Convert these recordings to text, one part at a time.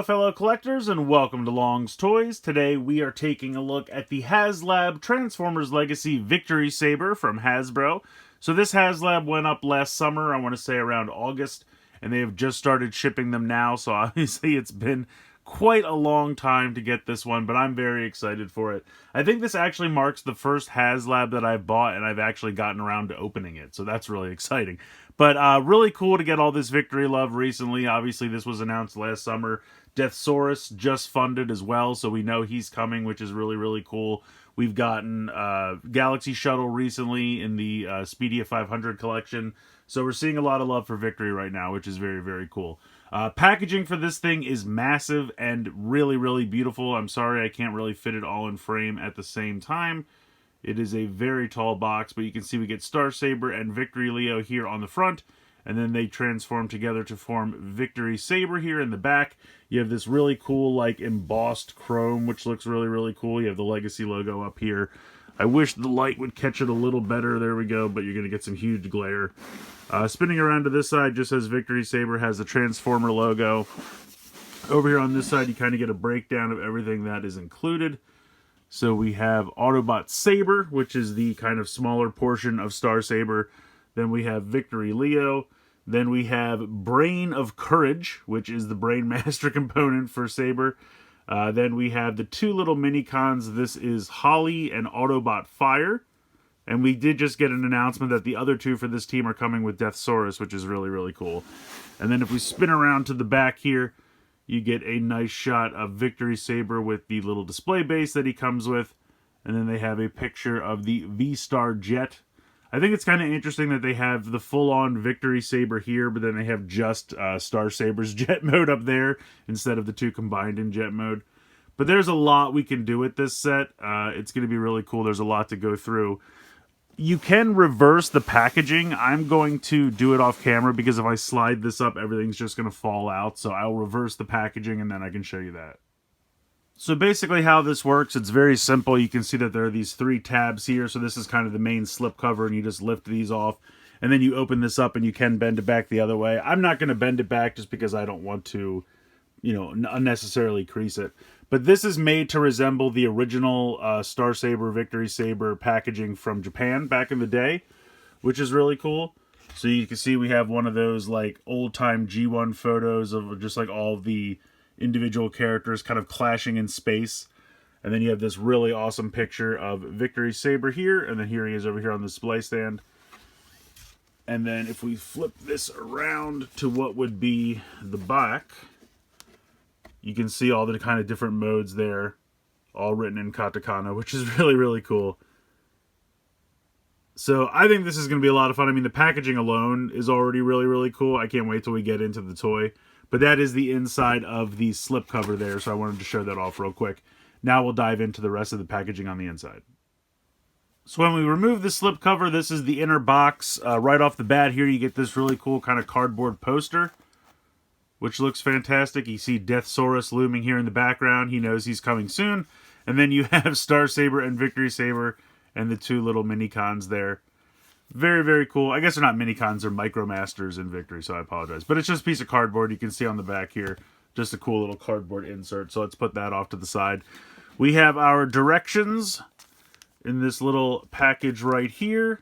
Hello fellow collectors and welcome to Long's Toys. Today we are taking a look at the HasLab Transformers Legacy Victory Saber from Hasbro. So this HasLab went up last summer, I want to say around August, and they have just started shipping them now, so obviously it's been quite a long time to get this one, but I'm very excited for it. I think this actually marks the first HasLab that I've bought, and I've actually gotten around to opening it, so that's really exciting. But really cool to get all this Victory love recently. Obviously, this was announced last summer. Deathsaurus just funded as well, so we know he's coming, which is really, really cool. We've gotten Galaxy Shuttle recently in the Speedia 500 collection, so we're seeing a lot of love for Victory right now, which is very, very cool. Packaging for this thing is massive and really, really beautiful. I'm sorry I can't really fit it all in frame at the same time. It is a very tall box, but you can see we get Star Saber and Victory Leo here on the front, and then they transform together to form Victory Saber here in the back. You have this really cool, like, embossed chrome, which looks really, really cool. You have the Legacy logo up here. I wish the light would catch it a little better. There we go, but you're going to get some huge glare. Spinning around to this side just says Victory Saber, has the Transformer logo. Over here on this side, you kind of get a breakdown of everything that is included. So we have Autobot Saber, which is the kind of smaller portion of Star Saber. Then we have Victory Leo. Then we have Brain of Courage, which is the Brain Master component for Saber. Then we have the two little mini-cons. This is Holly and Autobot Fire. And we did just get an announcement that the other two for this team are coming with Deathsaurus, which is really, really cool. And then if we spin around to the back here, you get a nice shot of Victory Saber with the little display base that he comes with. And then they have a picture of the V-Star jet. I think it's kind of interesting that they have the full-on Victory Saber here, but then they have just Star Saber's jet mode up there instead of the two combined in jet mode. But there's a lot we can do with this set. It's going to be really cool. There's a lot to go through. You can reverse the packaging. I'm going to do it off camera because if I slide this up, everything's just going to fall out. So I'll reverse the packaging and then I can show you that. So basically how this works, it's very simple. You can see that there are these three tabs here. So this is kind of the main slip cover and you just lift these off. And then you open this up and you can bend it back the other way. I'm not going to bend it back just because I don't want to, you know, unnecessarily crease it. But this is made to resemble the original Star Saber, Victory Saber packaging from Japan back in the day, which is really cool. So you can see we have one of those like old-time G1 photos of just like all the individual characters kind of clashing in space. And then you have this really awesome picture of Victory Saber here, and then here he is over here on the display stand. And then if we flip this around to what would be the back, you can see all the kind of different modes there, all written in katakana, which is really, really cool. So I think this is going to be a lot of fun. I mean, the packaging alone is already really, really cool. I can't wait till we get into the toy. But that is the inside of the slipcover there, so I wanted to show that off real quick. Now we'll dive into the rest of the packaging on the inside. So when we remove the slipcover, this is the inner box. Right off the bat here, you get this really cool kind of cardboard poster, which looks fantastic. You see Deathsaurus looming here in the background. He knows he's coming soon. And then you have Star Saber and Victory Saber and the two little mini-cons there. Very, very cool. I guess they're not mini-cons, they're Micromasters in Victory, so I apologize. But it's just a piece of cardboard you can see on the back here. Just a cool little cardboard insert. So let's put that off to the side. We have our directions in this little package right here.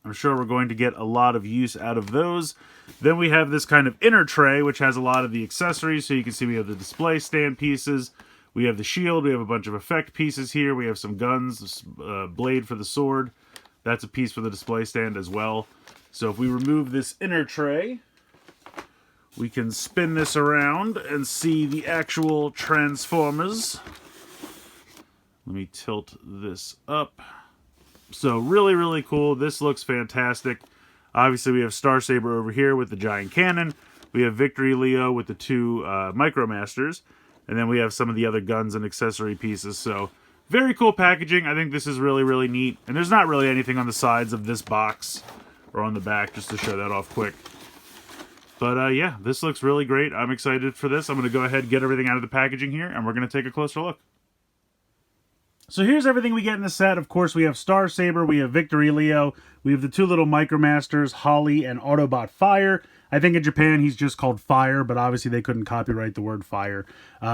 I'm sure we're going to get a lot of use out of those. Then we have this kind of inner tray, which has a lot of the accessories. So you can see we have the display stand pieces. We have the shield. We have a bunch of effect pieces here. We have some guns, blade for the sword. That's a piece for the display stand as well. So if we remove this inner tray, we can spin this around and see the actual Transformers. Let me tilt this up. So really, really cool. This looks fantastic. Obviously, we have Star Saber over here with the giant cannon. We have Victory Leo with the two Micromasters. And then we have some of the other guns and accessory pieces. So very cool packaging. I think this is really, really neat. And there's not really anything on the sides of this box or on the back, just to show that off quick. But yeah, this looks really great. I'm excited for this. I'm going to go ahead and get everything out of the packaging here, and we're going to take a closer look. So here's everything we get in the set. Of course, we have Star Saber, we have Victory Leo, we have the two little Micromasters, Holly and Autobot Fire. I think in Japan he's just called Fire, but obviously they couldn't copyright the word Fire.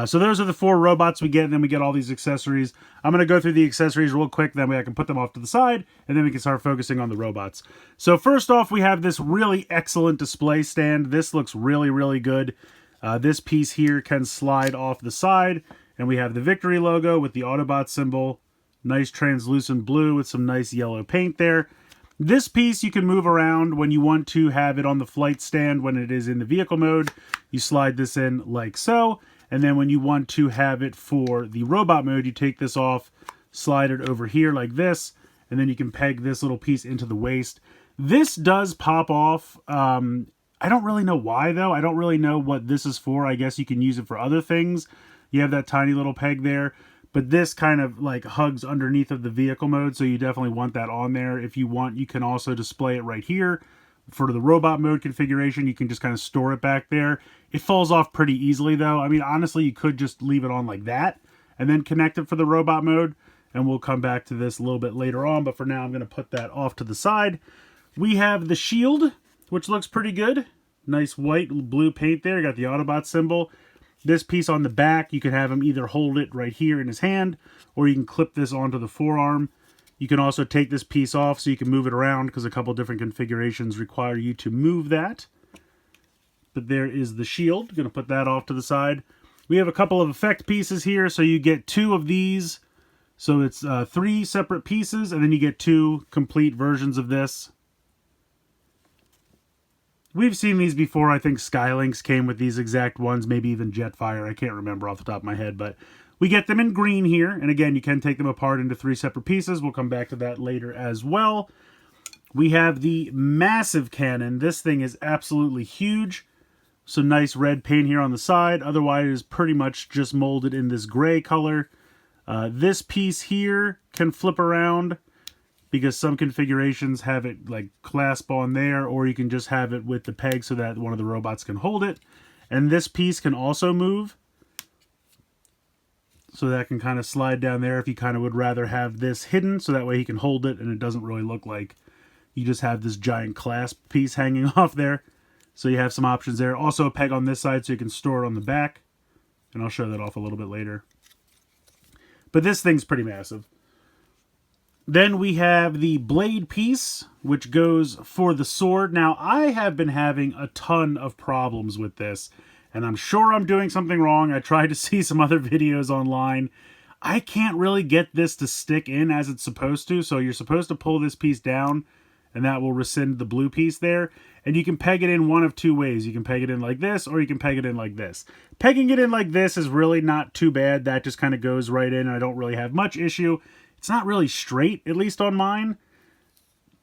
So those are the 4 robots we get, and then we get all these accessories. I'm going to go through the accessories real quick, then I can put them off to the side, and then we can start focusing on the robots. So first off, we have this really excellent display stand. This looks really, really good. This piece here can slide off the side. And we have the Victory logo with the Autobot symbol. Nice translucent blue with some nice yellow paint there. This piece you can move around when you want to have it on the flight stand when it is in the vehicle mode. You slide this in like so. And then when you want to have it for the robot mode, you take this off, slide it over here like this. And then you can peg this little piece into the waist. This does pop off. I don't really know why though. I don't really know what this is for. I guess you can use it for other things. You have that tiny little peg there, but this kind of like hugs underneath of the vehicle mode, so you definitely want that on there. If you want, you can also display it right here. For the robot mode configuration, you can just kind of store it back there. It falls off pretty easily though. I mean, honestly, you could just leave it on like that and then connect it for the robot mode, and we'll come back to this a little bit later on, but for now I'm going to put that off to the side. We have the shield, which looks pretty good. Nice white blue paint there. Got the Autobot symbol. This piece on the back, you can have him either hold it right here in his hand, or you can clip this onto the forearm. You can also take this piece off so you can move it around, because a couple different configurations require you to move that. But there is the shield. Going to put that off to the side. We have a couple of effect pieces here, so you get 2 of these. So it's 3 separate pieces, and then you get 2 complete versions of this. We've seen these before. I think Skylinks came with these exact ones, maybe even Jetfire. I can't remember off the top of my head, but we get them in green here. And again, you can take them apart into 3 separate pieces. We'll come back to that later as well. We have the massive cannon. This thing is absolutely huge. Some nice red paint here on the side. Otherwise, it is pretty much just molded in this gray color. This piece here can flip around, because some configurations have it like clasp on there, or you can just have it with the peg so that one of the robots can hold it. And this piece can also move, so that can kind of slide down there if you kind of would rather have this hidden, so that way he can hold it and it doesn't really look like you just have this giant clasp piece hanging off there. So you have some options there. Also a peg on this side so you can store it on the back, and I'll show that off a little bit later. But this thing's pretty massive. Then we have the blade piece, which goes for the sword. Now, I have been having a ton of problems with this, and I'm sure I'm doing something wrong. I tried to see some other videos online. I can't really get this to stick in as it's supposed to, so you're supposed to pull this piece down, and that will rescind the blue piece there. And you can peg it in one of 2 ways. You can peg it in like this, or you can peg it in like this. Pegging it in like this is really not too bad. That just kind of goes right in, and I don't really have much issue. It's not really straight, at least on mine,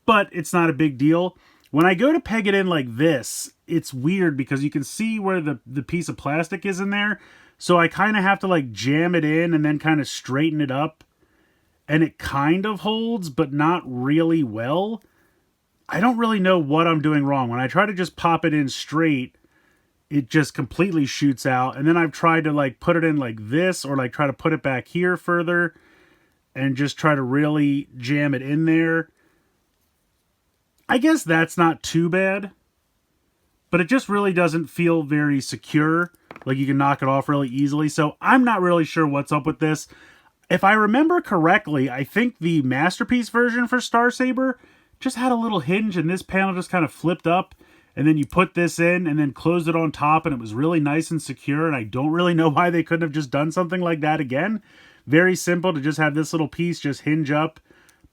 but it's not a big deal. When I go to peg it in like this, it's weird because you can see where the piece of plastic is in there. So I kind of have to like jam it in and then kind of straighten it up. And it kind of holds, but not really well. I don't really know what I'm doing wrong. When I try to just pop it in straight, it just completely shoots out. And then I've tried to like put it in like this, or like try to put it back here further and just try to really jam it in there. I guess that's not too bad, but it just really doesn't feel very secure. Like you can knock it off really easily. So I'm not really sure what's up with this. If I remember correctly, I think the Masterpiece version for Star Saber just had a little hinge, and this panel just kind of flipped up, and then you put this in and then closed it on top, and it was really nice and secure. And I don't really know why they couldn't have just done something like that again. Very simple to just have this little piece just hinge up,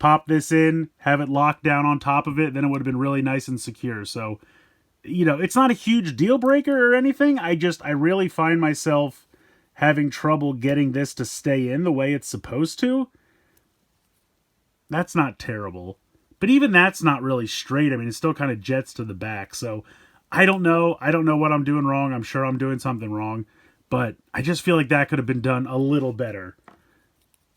pop this in, have it locked down on top of it. Then it would have been really nice and secure. So, you know, it's not a huge deal breaker or anything. I really find myself having trouble getting this to stay in the way it's supposed to. That's not terrible. But even that's not really straight. I mean, it still kind of jets to the back. So I don't know. I don't know what I'm doing wrong. I'm sure I'm doing something wrong. But I just feel like that could have been done a little better.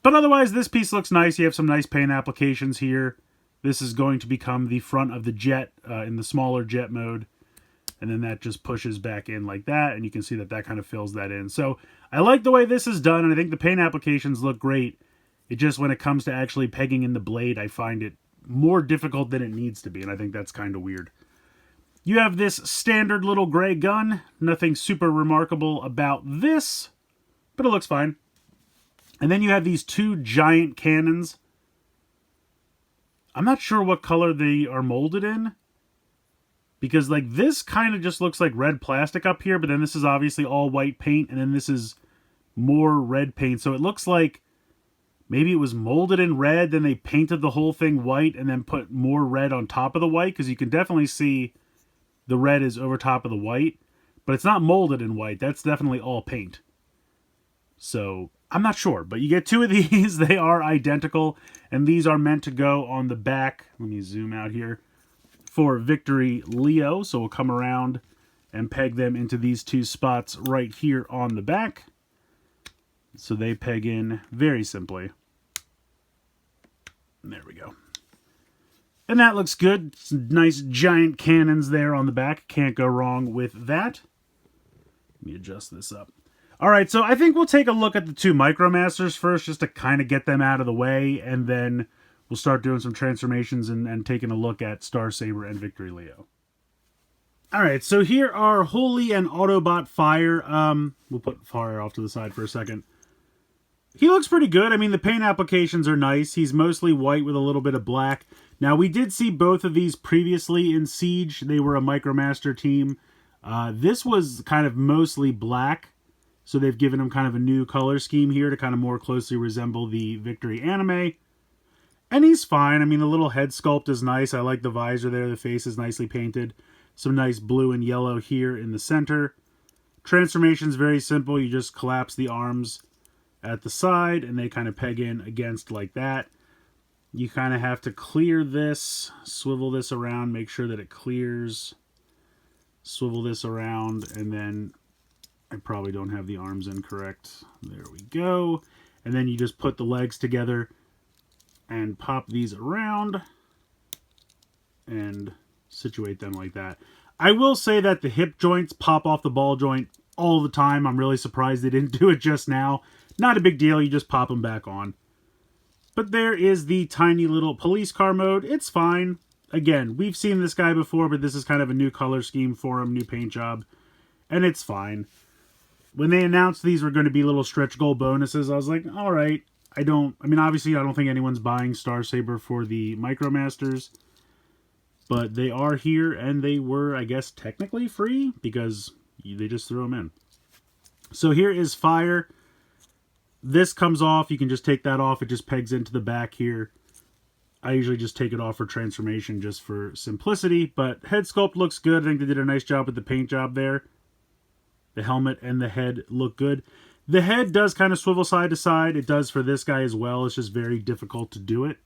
But otherwise, this piece looks nice. You have some nice paint applications here. This is going to become the front of the jet in the smaller jet mode. And then that just pushes back in like that. And you can see that that kind of fills that in. So I like the way this is done. And I think the paint applications look great. It just, when it comes to actually pegging in the blade, I find it more difficult than it needs to be, and I think that's kind of weird. You have this standard little gray gun. Nothing super remarkable about this, but it looks fine. And then you have these two giant cannons. I'm not sure what color they are molded in, because like this kind of just looks like red plastic up here, but then this is obviously all white paint, and then this is more red paint. So it looks like maybe it was molded in red, then they painted the whole thing white, and then put more red on top of the white, because you can definitely see the red is over top of the white, but it's not molded in white. That's definitely all paint. So I'm not sure, but you get two of these. They are identical, and these are meant to go on the back. Let me zoom out here for Victory Leo. So we'll come around and peg them into these two spots right here on the back. So they peg in very simply. There we go. And that looks good. Some nice giant cannons there on the back. Can't go wrong with that. Let me adjust this up. All right, so I think we'll take a look at the two Micromasters first, just to kind of get them out of the way, and then we'll start doing some transformations and taking a look at Star Saber and Victory Leo. All right, so here are Holy and Autobot Fire. We'll put Fire off to the side for a second. He looks pretty good. I mean, the paint applications are nice. He's mostly white with a little bit of black. Now, we did see both of these previously in Siege. They were a Micromaster team. This was kind of mostly black, so they've given him kind of a new color scheme here to kind of more closely resemble the Victory anime. And he's fine. I mean, the little head sculpt is nice. I like the visor there. The face is nicely painted. Some nice blue and yellow here in the center. Transformation's very simple. You just collapse the arms at the side, and they kind of peg in against like that. You kind of have to clear this, swivel this around, make sure that it clears, swivel this around, and then I probably don't have the arms in correct. There we go. And then you just put the legs together and pop these around and situate them like that. I will say that the hip joints pop off the ball joint all the time. I'm really surprised they didn't do it just now. Not a big deal. You just pop them back on. But there is the tiny little police car mode. It's fine. Again, we've seen this guy before, but this is kind of a new color scheme for him, new paint job. And it's fine. When they announced these were going to be little stretch goal bonuses, I was like, all right. I mean, obviously, I don't think anyone's buying Star Saber for the Micromasters. But they are here, and they were, I guess, technically free, because they just threw them in. So here is Fire. This comes off. You can just take that off. It just pegs into the back here. I usually just take it off for transformation just for simplicity. But head sculpt looks good. I think they did a nice job with the paint job there. The helmet and the head look good. The head does kind of swivel side to side. It does for this guy as well. It's just very difficult to do it.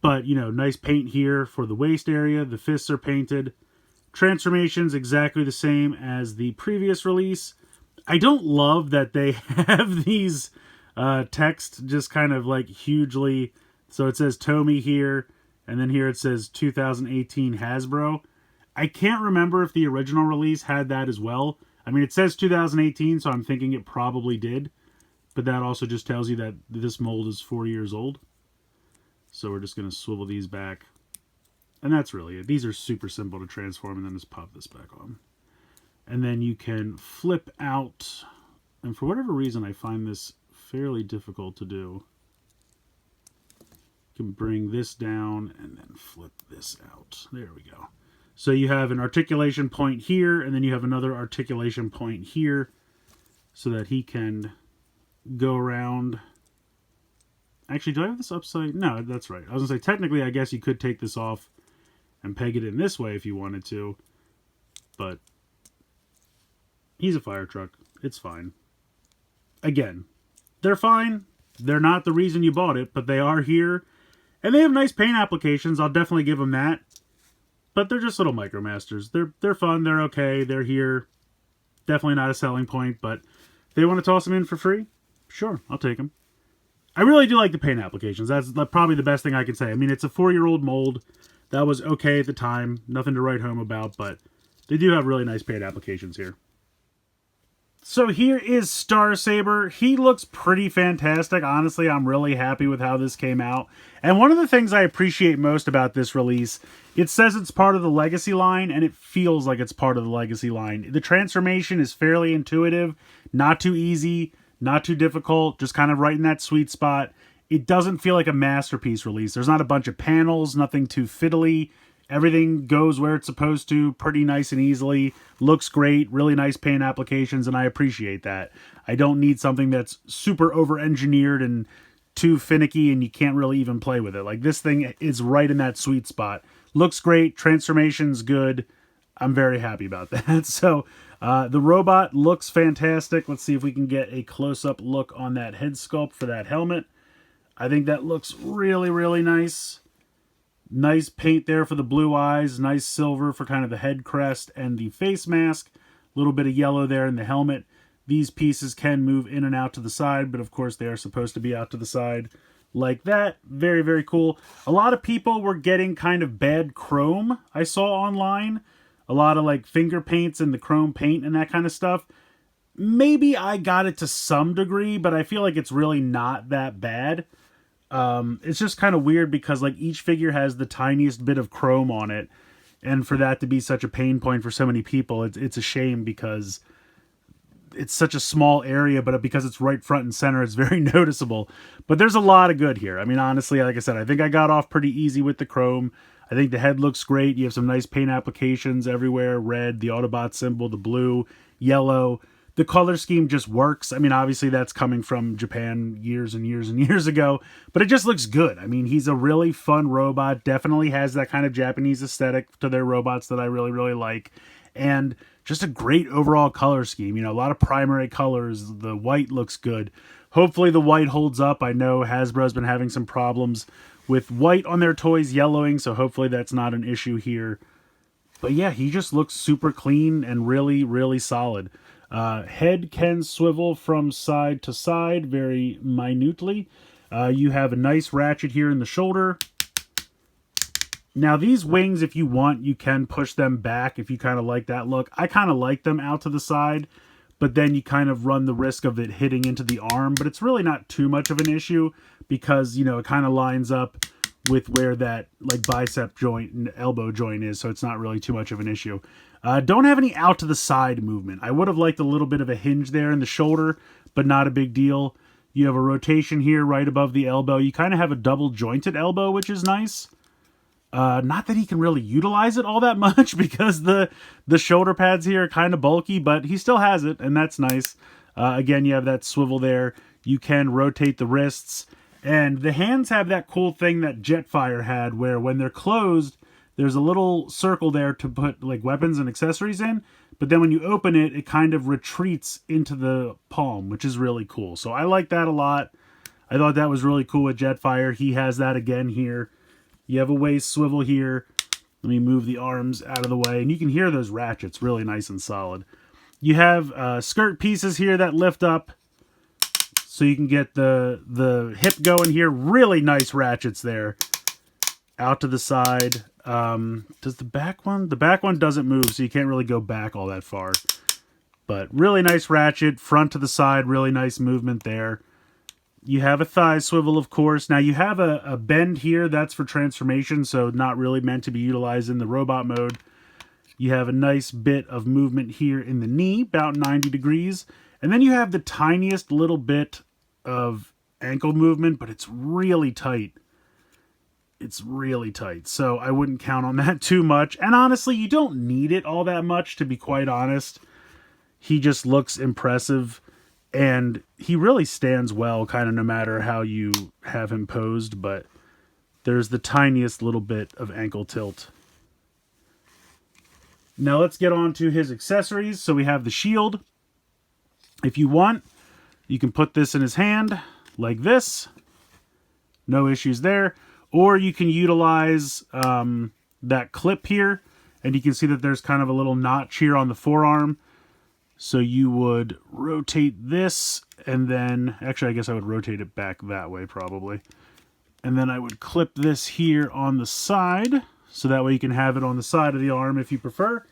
But, you know, nice paint here for the waist area. The fists are painted. Transformation's exactly the same as the previous release. I don't love that they have these text just kind of like hugely. So it says Tomy here, and then here it says 2018 Hasbro. I can't remember if the original release had that as well. I mean, it says 2018, so I'm thinking it probably did. But that also just tells you that this mold is 4 years old. So we're just going to swivel these back. And that's really it. These are super simple to transform, and then just pop this back on. And then you can flip out, and for whatever reason I find this fairly difficult to do. You can bring this down and then flip this out. There we go. So you have an articulation point here, and then you have another articulation point here, so that he can go around. Actually, do I have this upside? No, that's right. I was going to say, technically, I guess you could take this off and peg it in this way if you wanted to, but he's a fire truck. It's fine. Again, they're fine. They're not the reason you bought it, but they are here. And they have nice paint applications. I'll definitely give them that. But they're just little Micromasters. They're fun. They're okay. They're here. Definitely not a selling point, but if they want to toss them in for free, sure, I'll take them. I really do like the paint applications. That's probably the best thing I can say. I mean, it's a 4-year-old mold. That was okay at the time. Nothing to write home about, but they do have really nice paint applications here. So here is Star Saber. He looks pretty fantastic. Honestly, I'm really happy with how this came out. And one of the things I appreciate most about this release, it says it's part of the Legacy line, and it feels like it's part of the Legacy line. The transformation is fairly intuitive, not too easy, not too difficult, just kind of right in that sweet spot. It doesn't feel like a masterpiece release. There's not a bunch of panels, nothing too fiddly. Everything goes where it's supposed to, pretty nice and easily. Looks great, really nice paint applications, and I appreciate that. I don't need something that's super over-engineered and too finicky and you can't really even play with it. Like, this thing is right in that sweet spot. Looks great, transformation's good. I'm very happy about that. So, the robot looks fantastic. Let's see if we can get a close-up look on that head sculpt for that helmet. I think that looks really, really nice. Nice paint there for the blue eyes. Nice silver for kind of the head crest and the face mask. A little bit of yellow there in the helmet. These pieces can move in and out to the side, but of course they are supposed to be out to the side like that. Very, very cool. A lot of people were getting kind of bad chrome, I saw online. A lot of like finger paints and the chrome paint and that kind of stuff. Maybe I got it to some degree, but I feel like it's really not that bad. It's just kind of weird because like each figure has the tiniest bit of chrome on it, and for that to be such a pain point for so many people, it's a shame because it's such a small area, but because it's right front and center, it's very noticeable. But there's a lot of good here. I mean, honestly, like I said, I think I got off pretty easy with the chrome. I think the head looks great. You have some nice paint applications everywhere. Red, the Autobot symbol, the blue, yellow. The color scheme just works. I mean, obviously that's coming from Japan years and years and years ago, but it just looks good. I mean, he's a really fun robot. Definitely has that kind of Japanese aesthetic to their robots that I really, really like. And just a great overall color scheme. You know, a lot of primary colors. The white looks good. Hopefully the white holds up. I know Hasbro's been having some problems with white on their toys yellowing, so hopefully that's not an issue here. But yeah, he just looks super clean and really, really solid. Head can swivel from side to side very minutely. You have a nice ratchet here in the shoulder. Now these wings, if you want, you can push them back if you kind of like that look. I kind of like them out to the side, but then you kind of run the risk of it hitting into the arm. But it's really not too much of an issue because, you know, it kind of lines up with where that like bicep joint and elbow joint is, so it's not really too much of an issue. Don't have any out to the side movement. I would have liked a little bit of a hinge there in the shoulder, but not a big deal. You have a rotation here right above the elbow. You kind of have a double jointed elbow, which is nice. Not that he can really utilize it all that much because the shoulder pads here are kind of bulky, but he still has it, and that's nice. Again, you have that swivel there. You can rotate the wrists. And the hands have that cool thing that Jetfire had, where when they're closed, there's a little circle there to put like weapons and accessories in, but then when you open it, it kind of retreats into the palm, which is really cool. So I like that a lot. I thought that was really cool with Jetfire. He has that again here. You have a waist swivel here. Let me move the arms out of the way, and you can hear those ratchets really nice and solid. You have skirt pieces here that lift up, so you can get the hip going here. Really nice ratchets there. Out to the side. Does the back one? The back one doesn't move, so you can't really go back all that far. But really nice ratchet. Front to the side. Really nice movement there. You have a thigh swivel, of course. Now you have a bend here. That's for transformation, so not really meant to be utilized in the robot mode. You have a nice bit of movement here in the knee, about 90 degrees. And then you have the tiniest little bit of ankle movement, but it's really tight. It's really tight, so I wouldn't count on that too much. And honestly, you don't need it all that much, to be quite honest. He just looks impressive, and he really stands well, kind of no matter how you have him posed, but there's the tiniest little bit of ankle tilt. Now let's get on to his accessories. So we have the shield. If you want, you can put this in his hand like this. No issues there. Or you can utilize that clip here, and you can see that there's kind of a little notch here on the forearm. So you would rotate this, and then, actually I guess I would rotate it back that way probably. And then I would clip this here on the side, so that way you can have it on the side of the arm if you prefer.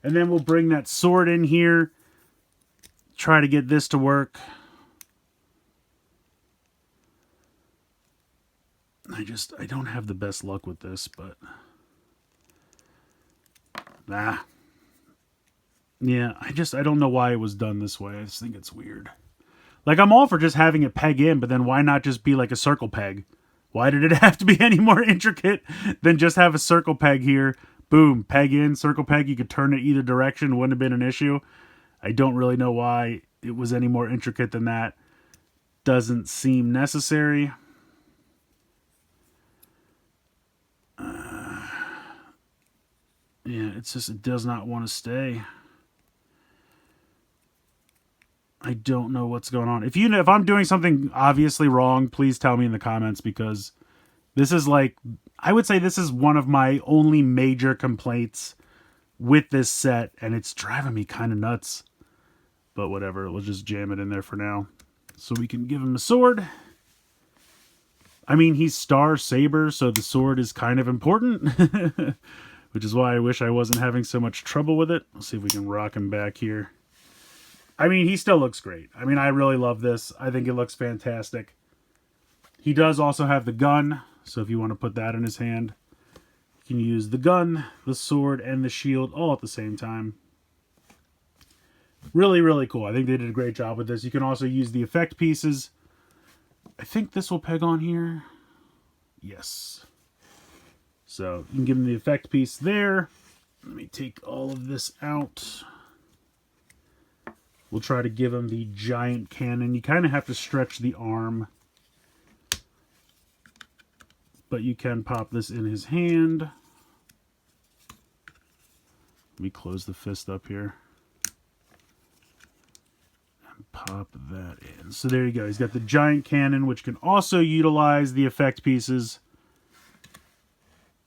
And then we'll bring that sword in here. Try to get this to work. I don't have the best luck with this, but yeah, I don't know why it was done this way. I just think it's weird. Like, I'm all for just having it peg in, but then why not just be like a circle peg? Why did it have to be any more intricate than just have a circle peg here? Boom, peg in, circle peg. You could turn it either direction. Wouldn't have been an issue. I don't really know why it was any more intricate than that. Doesn't seem necessary. Yeah, it does not want to stay. I don't know what's going on. If I'm doing something obviously wrong, please tell me in the comments, because this is like, I would say this is one of my only major complaints with this set, and it's driving me kind of nuts. But whatever, we'll just jam it in there for now. So we can give him a sword. I mean, he's Star Saber, so the sword is kind of important. Which is why I wish I wasn't having so much trouble with it. Let's see if we can rock him back here. I mean, he still looks great. I mean, I really love this. I think it looks fantastic. He does also have the gun, so if you want to put that in his hand, you can use the gun, the sword, and the shield all at the same time. Really, really cool. I think they did a great job with this. You can also use the effect pieces. I think this will peg on here. Yes. So you can give him the effect piece there. Let me take all of this out. We'll try to give him the giant cannon. You kind of have to stretch the arm, but you can pop this in his hand. Let me close the fist up here. And pop that in. So there you go. He's got the giant cannon, which can also utilize the effect pieces,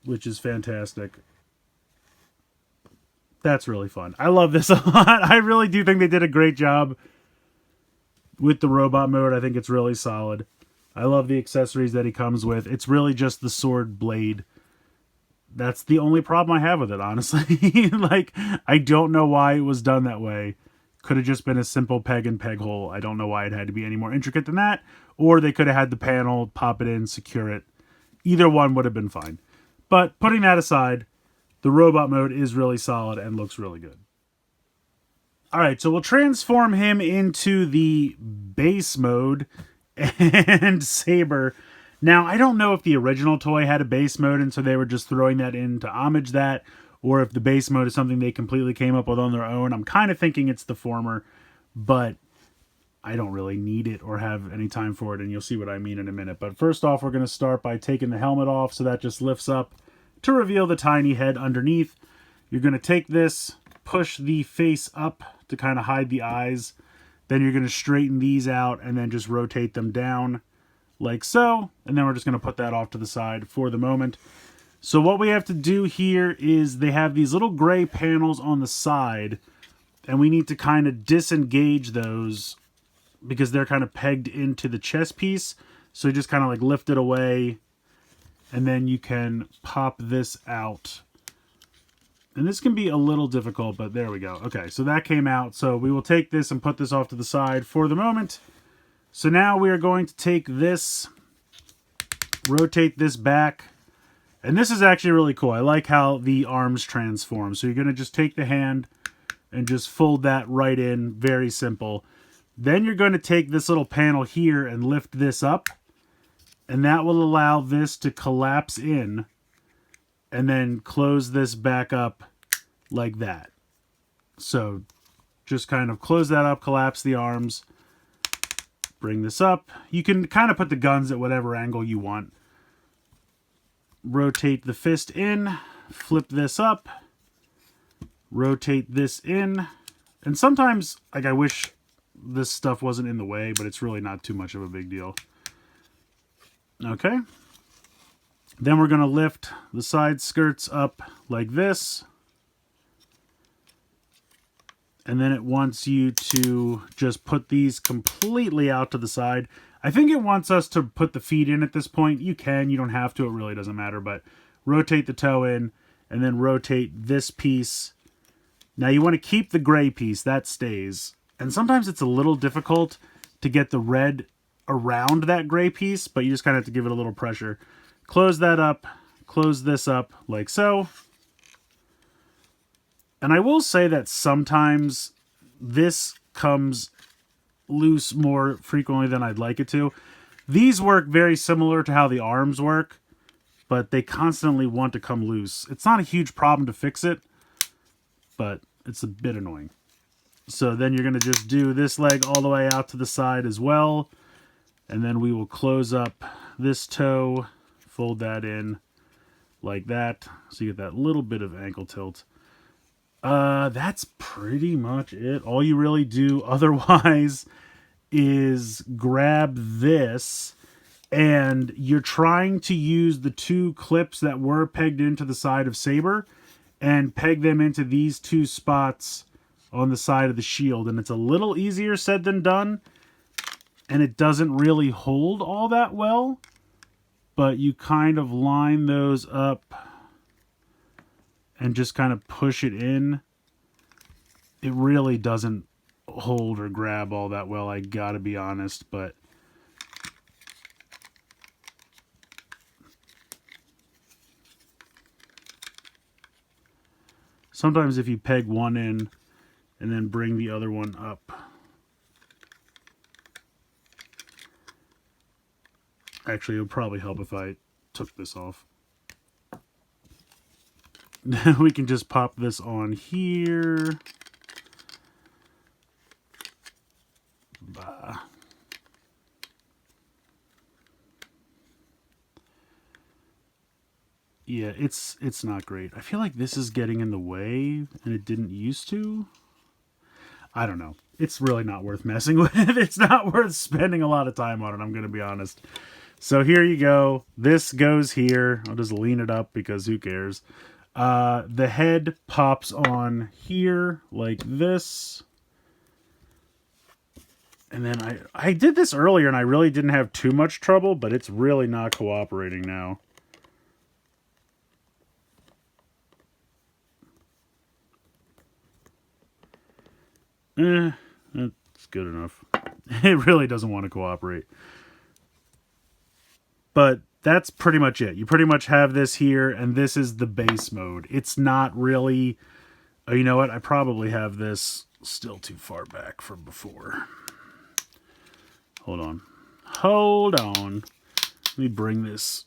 which is fantastic. That's really fun. I love this a lot. I really do think they did a great job with the robot mode. I think it's really solid. I love the accessories that he comes with. It's really just the sword blade. That's the only problem I have with it, honestly. Like, I don't know why it was done that way. Could have just been a simple peg and peg hole. I don't know why it had to be any more intricate than that. Or they could have had the panel, pop it in, secure it. Either one would have been fine. But putting that aside, the robot mode is really solid and looks really good. Alright, so we'll transform him into the base mode and Saber. Now, I don't know if the original toy had a base mode and so they were just throwing that in to homage that, or if the base mode is something they completely came up with on their own. I'm kind of thinking it's the former, but I don't really need it or have any time for it, and you'll see what I mean in a minute. But first off, we're going to start by taking the helmet off, so that just lifts up to reveal the tiny head underneath. You're going to take this, push the face up to kind of hide the eyes. Then you're going to straighten these out and then just rotate them down like so. And then we're just going to put that off to the side for the moment. So what we have to do here is they have these little gray panels on the side, and we need to kind of disengage those because they're kind of pegged into the chest piece. So you just kind of like lift it away, and then you can pop this out. And this can be a little difficult, but there we go. Okay, so that came out. So we will take this and put this off to the side for the moment. So now we are going to take this, rotate this back. And this is actually really cool. I like how the arms transform. So you're going to just take the hand and just fold that right in. Very simple. Then you're going to take this little panel here and lift this up. And that will allow this to collapse in. And then close this back up like that. So just kind of close that up, collapse the arms. Bring this up. You can kind of put the guns at whatever angle you want. Rotate the fist in, flip this up, rotate this in, and sometimes, like, I wish this stuff wasn't in the way, but it's really not too much of a big deal. Okay. Then we're going to lift the side skirts up like this. And then it wants you to just put these completely out to the side. I think it wants us to put the feet in at this point. You can, you don't have to, it really doesn't matter, but rotate the toe in and then rotate this piece. Now you want to keep the gray piece, that stays. And sometimes it's a little difficult to get the red around that gray piece, but you just kind of have to give it a little pressure. Close that up, close this up like so. And I will say that sometimes this comes loose more frequently than I'd like it to. These work very similar to how the arms work, but they constantly want to come loose. It's not a huge problem to fix it, but it's a bit annoying. So then you're going to just do this leg all the way out to the side as well. And then we will close up this toe, fold that in like that. So you get that little bit of ankle tilt. That's pretty much it. All you really do otherwise is grab this, and you're trying to use the two clips that were pegged into the side of Saber and peg them into these two spots on the side of the shield. And it's a little easier said than done, and it doesn't really hold all that well, but you kind of line those up and just kind of push it in. It really doesn't hold or grab all that well, I gotta be honest, but sometimes if you peg one in and then bring the other one up. Actually, it would probably help if I took this off. We can just pop this on here. Bah. Yeah, it's not great. I feel like this is getting in the way, and it didn't used to. I don't know. It's really not worth messing with. It's not worth spending a lot of time on it, I'm going to be honest. So here you go. This goes here. I'll just lean it up because who cares. The head pops on here like this. And then I did this earlier and I really didn't have too much trouble, but it's really not cooperating now. That's good enough. It really doesn't want to cooperate. But that's pretty much it. You pretty much have this here, and this is the base mode. It's not really... Oh, you know what? I probably have this still too far back from before. Hold on. Hold on. Let me bring this...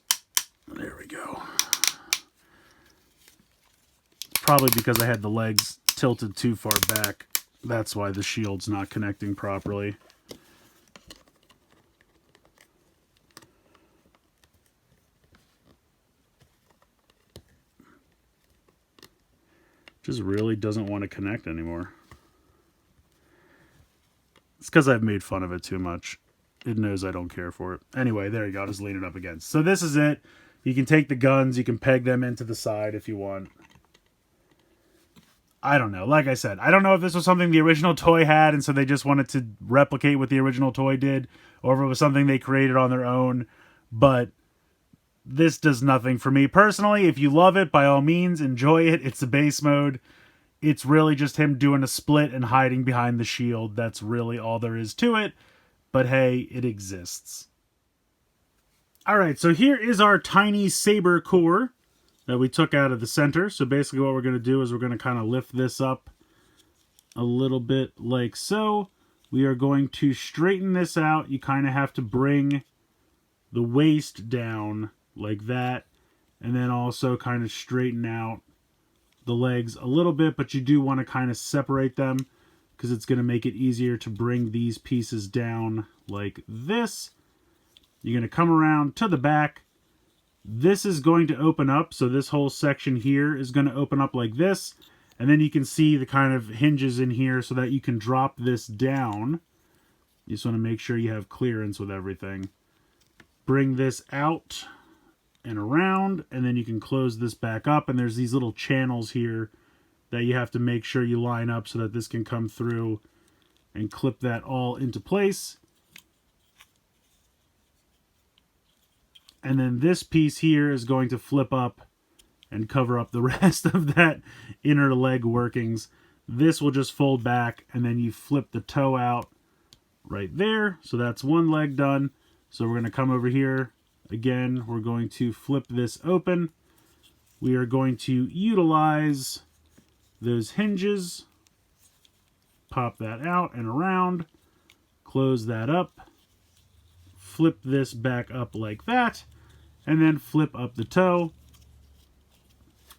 There we go. Probably because I had the legs tilted too far back. That's why the shield's not connecting properly. Just really doesn't want to connect anymore. It's because I've made fun of it too much. It knows I don't care for it. Anyway, there you go. I'll just lean it up again. So this is it. You can take the guns. You can peg them into the side if you want. I don't know. Like I said, I don't know if this was something the original toy had and so they just wanted to replicate what the original toy did, or if it was something they created on their own. But this does nothing for me personally. If you love it, by all means, enjoy it. It's the base mode. It's really just him doing a split and hiding behind the shield. That's really all there is to it. But hey, it exists. Alright, so here is our tiny Saber core that we took out of the center. So basically what we're going to do is we're going to kind of lift this up a little bit like so. We are going to straighten this out. You kind of have to bring the waist down like that, and then also kind of straighten out the legs a little bit, but you do want to kind of separate them because it's going to make it easier to bring these pieces down like this. You're going to come around to the back. This is going to open up, so this whole section here is going to open up like this, and then you can see the kind of hinges in here so that you can drop this down. You just want to make sure you have clearance with everything. Bring this out and around, and then you can close this back up, and there's these little channels here that you have to make sure you line up so that this can come through and clip that all into place. And then this piece here is going to flip up and cover up the rest of that inner leg workings. This will just fold back, and then you flip the toe out right there. So that's one leg done. So we're going to come over here. Again, we're going to flip this open. We are going to utilize those hinges. Pop that out and around. Close that up. Flip this back up like that. And then flip up the toe.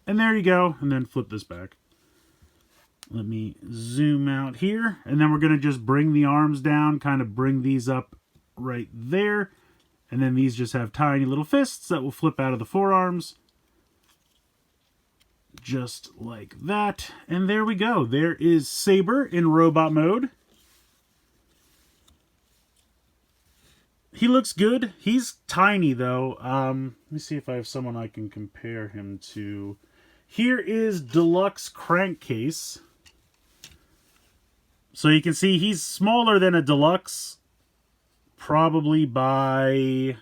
And there you go. And then flip this back. Let me zoom out here. And then we're going to just bring the arms down, kind of bring these up right there. And then these just have tiny little fists that will flip out of the forearms. Just like that. And there we go. There is Saber in robot mode. He looks good. He's tiny, though. Let me see if I have someone I can compare him to. Here is Deluxe Crankcase. So you can see he's smaller than a Deluxe, probably by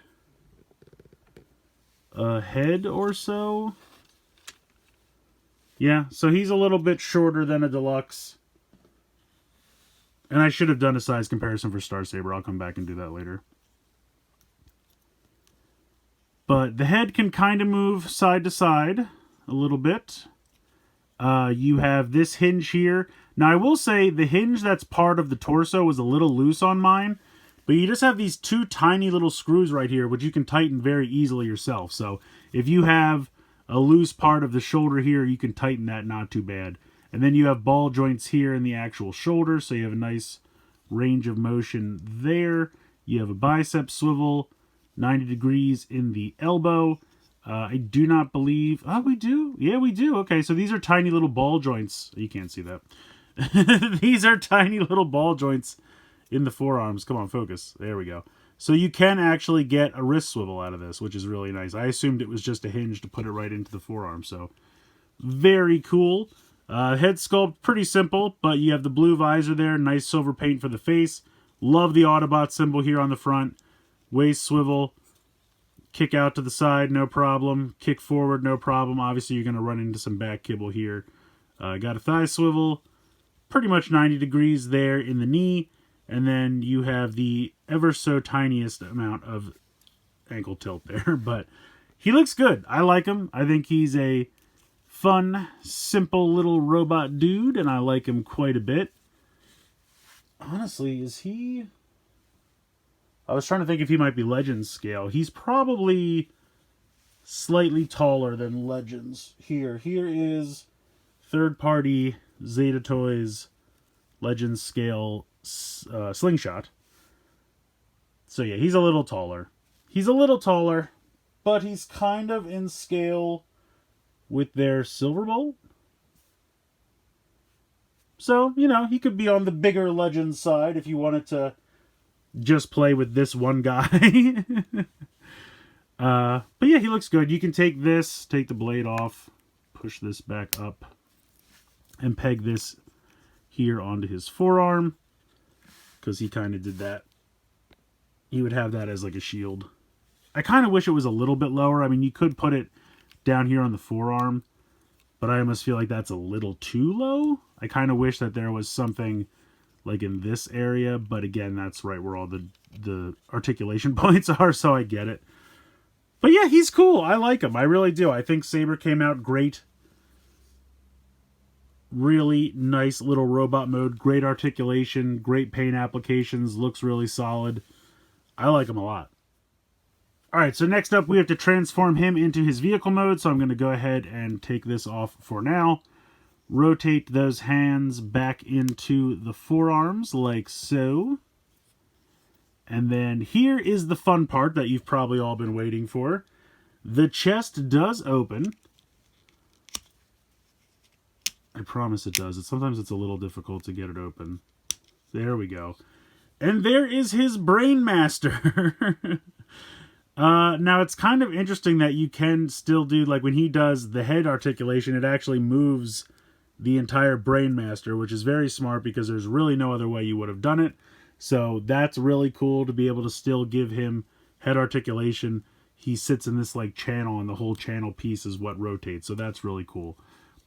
a head or so. Yeah, so he's a little bit shorter than a Deluxe. And I should have done a size comparison for Star Saber. I'll come back and do that later. But the head can kind of move side to side a little bit. You have this hinge here. Now, I will say the hinge that's part of the torso was a little loose on mine. But you just have these two tiny little screws right here, which you can tighten very easily yourself. So if you have a loose part of the shoulder here, you can tighten that not too bad. And then you have ball joints here in the actual shoulder, so you have a nice range of motion there. You have a bicep swivel, 90 degrees in the elbow. I do not believe... Oh, we do? Yeah, we do. Okay, so these are tiny little ball joints. You can't see that. These are tiny little ball joints in the forearms. Come on, focus. There we go. So you can actually get a wrist swivel out of this, which is really nice. I assumed it was just a hinge to put it right into the forearm, so very cool. Head sculpt, pretty simple, but you have the blue visor there, nice silver paint for the face. Love the Autobot symbol here on the front. Waist swivel, kick out to the side, no problem. Kick forward, no problem. Obviously, you're going to run into some back kibble here. Got a thigh swivel, pretty much 90 degrees there in the knee. And then you have the ever so tiniest amount of ankle tilt there. But he looks good. I like him. I think he's a fun, simple little robot dude. And I like him quite a bit. Honestly, is he... I was trying to think if he might be Legends scale. He's probably slightly taller than Legends. Here is third-party Zeta Toys Legends scale slingshot. So yeah, he's a little taller. He's a little taller, but he's kind of in scale with their Silverbolt. So, you know, he could be on the bigger Legends side if you wanted to just play with this one guy. But yeah, he looks good. You can take this, take the blade off, push this back up, and peg this here onto his forearm, because he kind of did that. He would have that as like a shield. I kind of wish it was a little bit lower. I mean, you could put it down here on the forearm, but I almost feel like that's a little too low. I kind of wish that there was something like in this area, but again, that's right where all the articulation points are, so I get it. But yeah, he's cool. I like him. I really do. I think Saber came out great. Really nice little robot mode. Great articulation. Great paint applications. Looks really solid. I like him a lot. Alright, so next up we have to transform him into his vehicle mode, so I'm going to go ahead and take this off for now. Rotate those hands back into the forearms like so. And then here is the fun part that you've probably all been waiting for. The chest does open. I promise it does. Sometimes it's a little difficult to get it open. There we go. And there is his Brain Master. Now, it's kind of interesting that you can still do, like when he does the head articulation, it actually moves the entire Brain Master, which is very smart because there's really no other way you would have done it. So that's really cool to be able to still give him head articulation. He sits in this like channel, and the whole channel piece is what rotates. So that's really cool.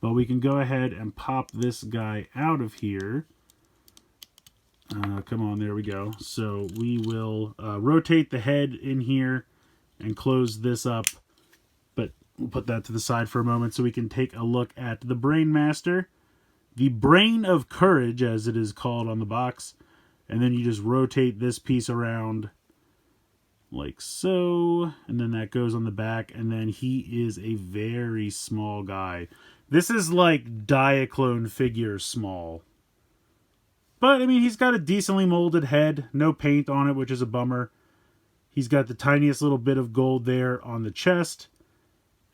But we can go ahead and pop this guy out of here. Come on, there we go. So we will rotate the head in here and close this up. But we'll put that to the side for a moment so we can take a look at the Brainmaster. The Brain of Courage, as it is called on the box. And then you just rotate this piece around like so. And then that goes on the back. And then he is a very small guy. This is like Diaclone figure small. But, I mean, he's got a decently molded head. No paint on it, which is a bummer. He's got the tiniest little bit of gold there on the chest.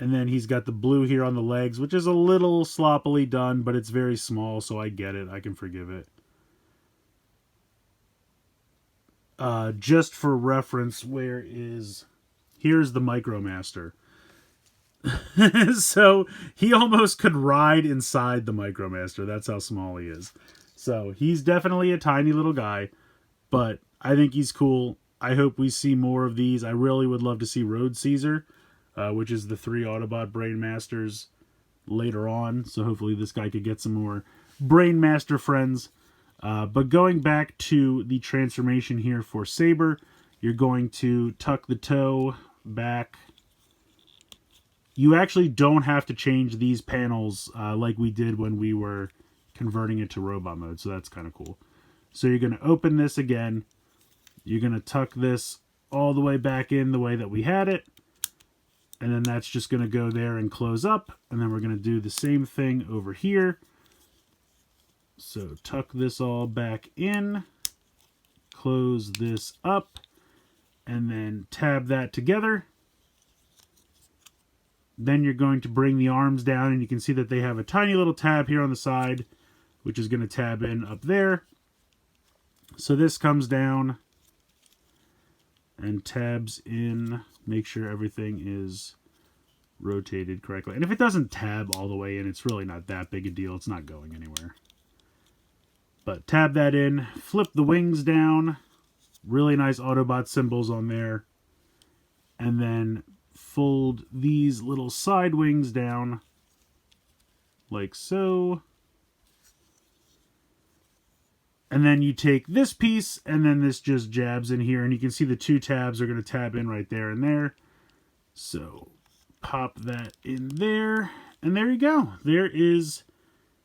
And then he's got the blue here on the legs, which is a little sloppily done, but it's very small, so I get it. I can forgive it. Just for reference, here's the Micromaster. So, he almost could ride inside the Micromaster. That's how small he is. So, he's definitely a tiny little guy, but I think he's cool. I hope we see more of these. I really would love to see Road Caesar, which is the 3 Autobot Brainmasters later on. So, hopefully this guy could get some more Brainmaster friends. But going back to the transformation here for Saber, you're going to tuck the toe back. You actually don't have to change these panels like we did when we were converting it to robot mode, so that's kind of cool. So you're going to open this again. You're going to tuck this all the way back in the way that we had it. And then that's just going to go there and close up. And then we're going to do the same thing over here. So tuck this all back in. Close this up. And then tab that together. Then you're going to bring the arms down, and you can see that they have a tiny little tab here on the side, which is going to tab in up there. So this comes down and tabs in. Make sure everything is rotated correctly. And if it doesn't tab all the way in, it's really not that big a deal. It's not going anywhere. But tab that in. Flip the wings down. Really nice Autobot symbols on there. And then fold these little side wings down like so. And then you take this piece, and then this just jabs in here, and you can see the 2 tabs are going to tab in right there and there. So pop that in there, and there you go. There is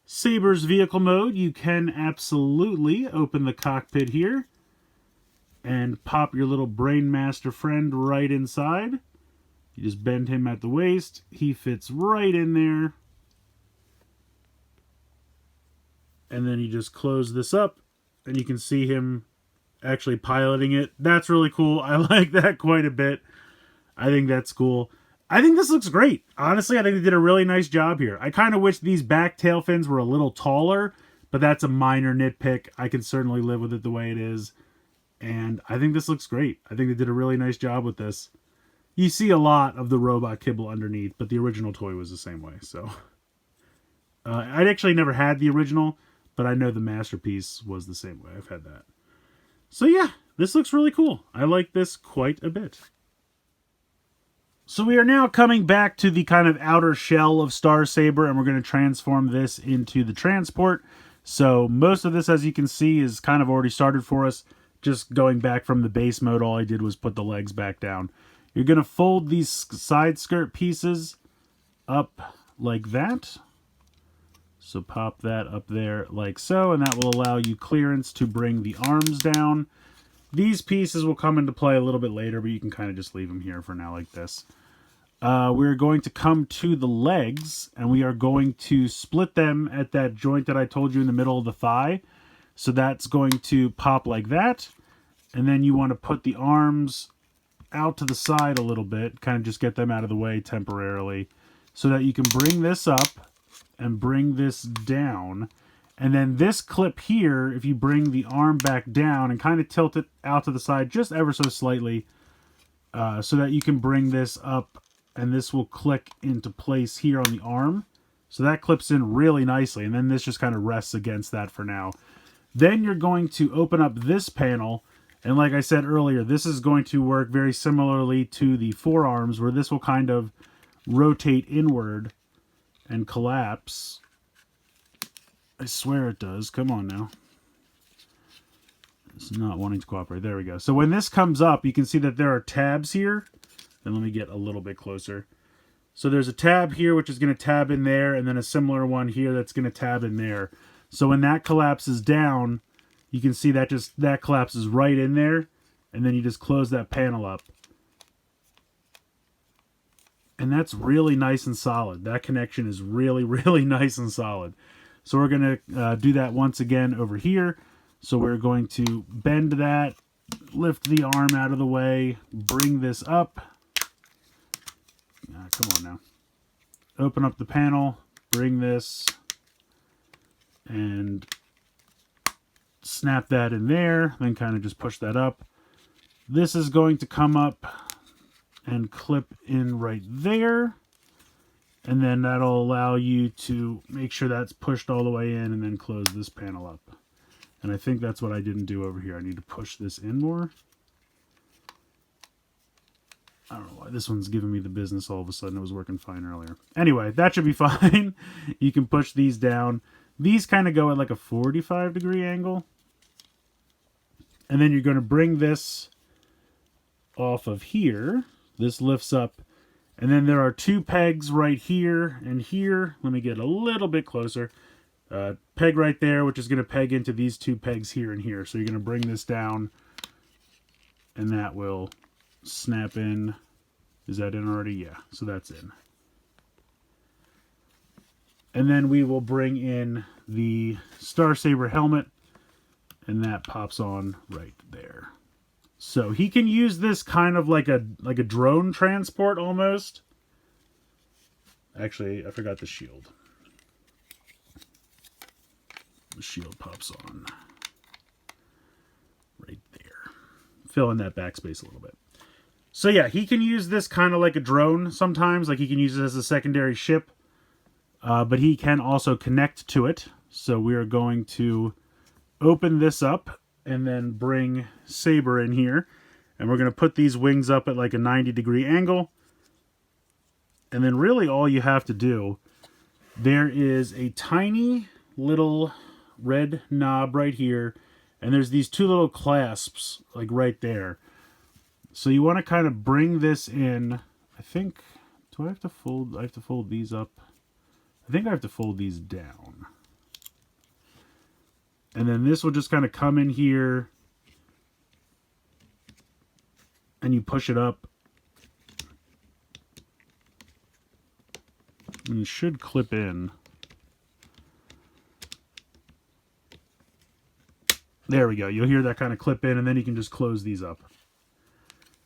Saber's vehicle mode. You can absolutely open the cockpit here and pop your little Brainmaster friend right inside. You just bend him at the waist. He fits right in there. And then you just close this up. And you can see him actually piloting it. That's really cool. I like that quite a bit. I think that's cool. I think this looks great. Honestly, I think they did a really nice job here. I kind of wish these back tail fins were a little taller, but that's a minor nitpick. I can certainly live with it the way it is. And I think this looks great. I think they did a really nice job with this. You see a lot of the robot kibble underneath, but the original toy was the same way. So I'd actually never had the original, but I know the Masterpiece was the same way. I've had that. So yeah, this looks really cool. I like this quite a bit. So we are now coming back to the kind of outer shell of Star Saber, and we're going to transform this into the transport. So most of this, as you can see, is kind of already started for us. Just going back from the base mode, all I did was put the legs back down. You're going to fold these side skirt pieces up like that. So pop that up there like so, and that will allow you clearance to bring the arms down. These pieces will come into play a little bit later, but you can kind of just leave them here for now like this. We're going to come to the legs, and we are going to split them at that joint that I told you in the middle of the thigh. So that's going to pop like that. And then you want to put the arms out to the side a little bit, kind of just get them out of the way temporarily, so that you can bring this up and bring this down. And then this clip here, if you bring the arm back down and kind of tilt it out to the side just ever so slightly, so that you can bring this up, and this will click into place here on the arm. So that clips in really nicely, and then this just kind of rests against that for now. Then you're going to open up this panel, and like I said earlier, this is going to work very similarly to the forearms, where this will kind of rotate inward. and collapse. I swear it does. Come on now. It's not wanting to cooperate. There we go. So when this comes up, you can see that there are tabs here. And let me get a little bit closer. So there's a tab here, which is going to tab in there, and then a similar one here that's going to tab in there. So when that collapses down, you can see that that collapses right in there, and then you just close that panel up. And that's really nice and solid. That connection is really, really nice and solid. So we're going to do that once again over here. So we're going to bend that, lift the arm out of the way, bring this up. Come on now. Open up the panel, bring this, and snap that in there, then kind of just push that up. This is going to come up and clip in right there, and then that'll allow you to make sure that's pushed all the way in and then close this panel up. And I think that's what I didn't do over here. I need to push this in more. I don't know why this one's giving me the business all of a sudden. It was working fine earlier. Anyway, that should be fine. You can push these down. These kind of go at like a 45-degree angle. And then you're going to bring this off of here. This lifts up. And then there are two pegs right here and here. Let me get a little bit closer. Peg right there, which is going to peg into these two pegs here and here. So you're going to bring this down, and that will snap in. Is that in already? Yeah, so that's in. And then we will bring in the Star Saber helmet, and that pops on right there. So he can use this kind of like a drone transport almost. Actually, I forgot the shield. The shield pops on right there. Fill in that backspace a little bit. So yeah, he can use this kind of like a drone sometimes. Like he can use it as a secondary ship. But he can also connect to it. So we are going to open this up and then bring Saber in here. And we're going to put these wings up at like a 90-degree angle. And then really all you have to do, there is a tiny little red knob right here. And there's these two little clasps like right there. So you want to kind of bring this in. I think, do I have to fold? I have to fold these up. I think I have to fold these down. And then this will just kind of come in here. And you push it up. And it should clip in. There we go. You'll hear that kind of clip in, and then you can just close these up.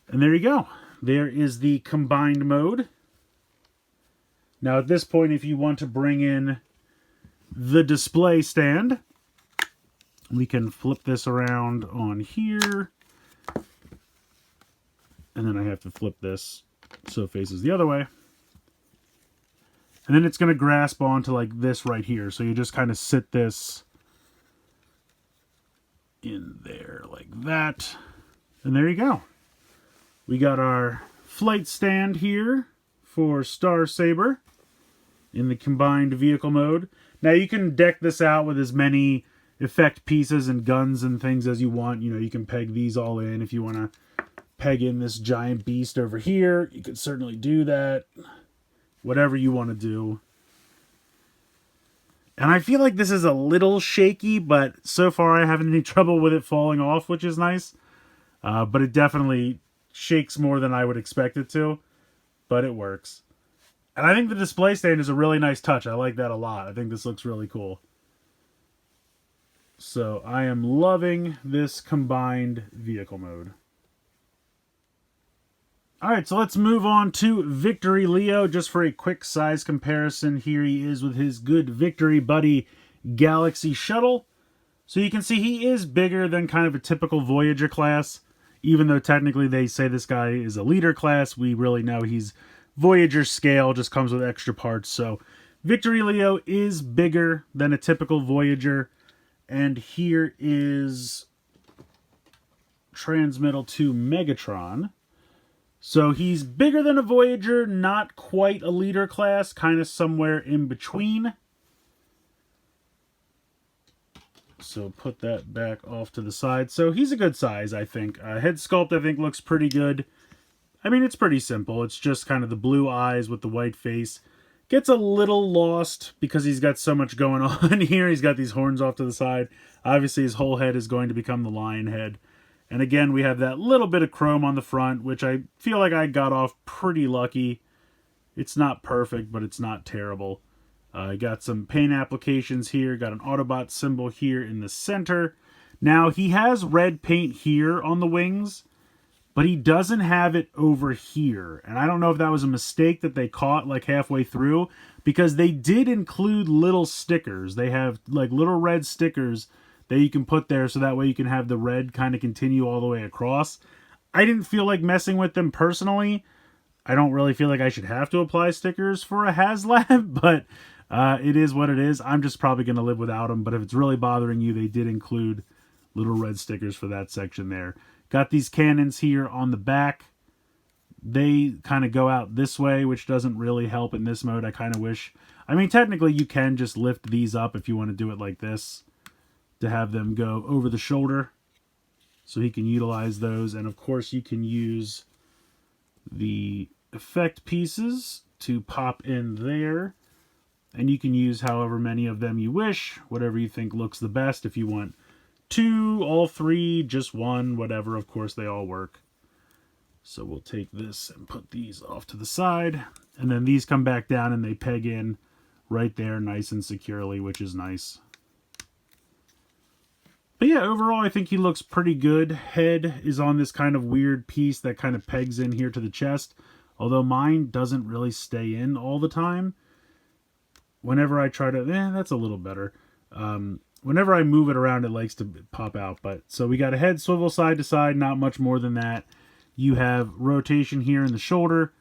And there you go. There is the combined mode. Now at this point, if you want to bring in the display stand, we can flip this around on here. And then I have to flip this so it faces the other way. And then it's going to grasp onto like this right here. So you just kind of sit this in there like that. And there you go. We got our flight stand here for Star Saber in the combined vehicle mode. Now you can deck this out with as many effect pieces and guns and things as you want. You know, you can peg these all in. If you want to peg in this giant beast over here, you could certainly do that. Whatever you want to do. And I feel like this is a little shaky, but so far I haven't any trouble with it falling off, which is nice. But it definitely shakes more than I would expect it to, but it works. And I think the display stand is a really nice touch. I like that a lot. I think this looks really cool. So I am loving this combined vehicle mode. Alright, so let's move on to Victory Leo, just for a quick size comparison. Here he is with his good Victory Buddy Galaxy Shuttle. So you can see he is bigger than kind of a typical Voyager class. Even though technically they say this guy is a leader class, we really know he's Voyager scale, just comes with extra parts. So Victory Leo is bigger than a typical Voyager. And here is Transmittal to Megatron. So he's bigger than a Voyager, not quite a leader class, kind of somewhere in between. So put that back off to the side. So he's a good size, I think. Head sculpt, I think, looks pretty good. I mean, it's pretty simple. It's just kind of the blue eyes with the white face. Gets a little lost because he's got so much going on here. He's got these horns off to the side. Obviously, his whole head is going to become the lion head. And again, we have that little bit of chrome on the front, which I feel like I got off pretty lucky. It's not perfect, but it's not terrible. Got some paint applications here. Got an Autobot symbol here in the center. Now, he has red paint here on the wings, but he doesn't have it over here. And I don't know if that was a mistake that they caught like halfway through, because they did include little stickers. They have like little red stickers that you can put there so that way you can have the red kind of continue all the way across. I didn't feel like messing with them personally. I don't really feel like I should have to apply stickers for a HasLab, but it is what it is. I'm just probably going to live without them, but if it's really bothering you, they did include little red stickers for that section there. Got these cannons here on the back. They kind of go out this way, which doesn't really help in this mode. I kind of wish... I mean, technically, you can just lift these up if you want to do it like this, to have them go over the shoulder, so he can utilize those. And, of course, you can use the effect pieces to pop in there. And you can use however many of them you wish, whatever you think looks the best. If you want 2, all 3, just 1, whatever. Of course, they all work. So we'll take this and put these off to the side. And then these come back down and they peg in right there nice and securely, which is nice. But yeah, overall, I think he looks pretty good. Head is on this kind of weird piece that kind of pegs in here to the chest. Although mine doesn't really stay in all the time. Whenever I try to... that's a little better. Whenever I move it around, it likes to pop out. But so we got a head swivel side to side, not much more than that. You have rotation here in the shoulder,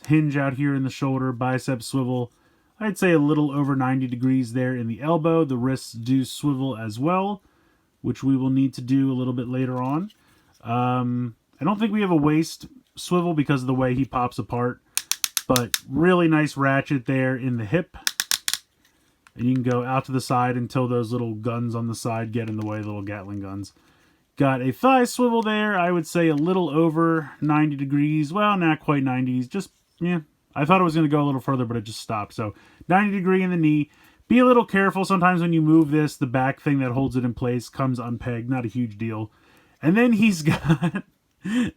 hinge out here in the shoulder, bicep swivel. I'd say a little over 90 degrees there in the elbow. The wrists do swivel as well, which we will need to do a little bit later on. I don't think we have a waist swivel because of the way he pops apart, but really nice ratchet there in the hip. And you can go out to the side until those little guns on the side get in the way, little Gatling guns. Got a thigh swivel there. I would say a little over 90 degrees. Well, not quite 90s. Just, yeah. I thought it was going to go a little further, but it just stopped. So 90 degree in the knee. Be a little careful. Sometimes when you move this, the back thing that holds it in place comes unpegged. Not a huge deal. And then he's got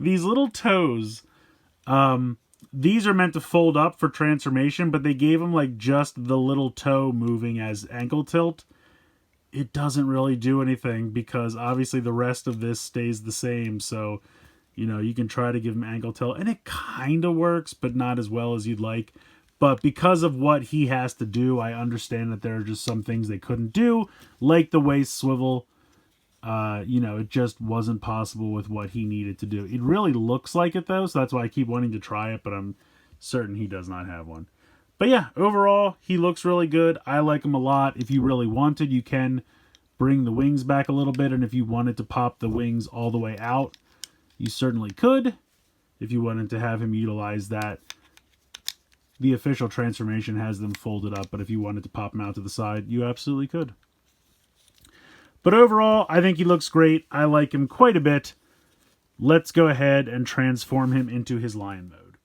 these little toes. These are meant to fold up for transformation, but they gave him like just the little toe moving as ankle tilt. It doesn't really do anything because obviously the rest of this stays the same. So, you know, you can try to give him ankle tilt and it kind of works, but not as well as you'd like. But because of what he has to do, I understand that there are just some things they couldn't do, like the waist swivel. You know, it just wasn't possible with what he needed to do. It really looks like it, though, so that's why I keep wanting to try it, but I'm certain he does not have one. But yeah, overall, he looks really good. I like him a lot. If you really wanted, you can bring the wings back a little bit, and if you wanted to pop the wings all the way out, you certainly could. If you wanted to have him utilize that. The official transformation has them folded up, but if you wanted to pop them out to the side, you absolutely could. But overall, I think he looks great. I like him quite a bit. Let's go ahead and transform him into his lion mode.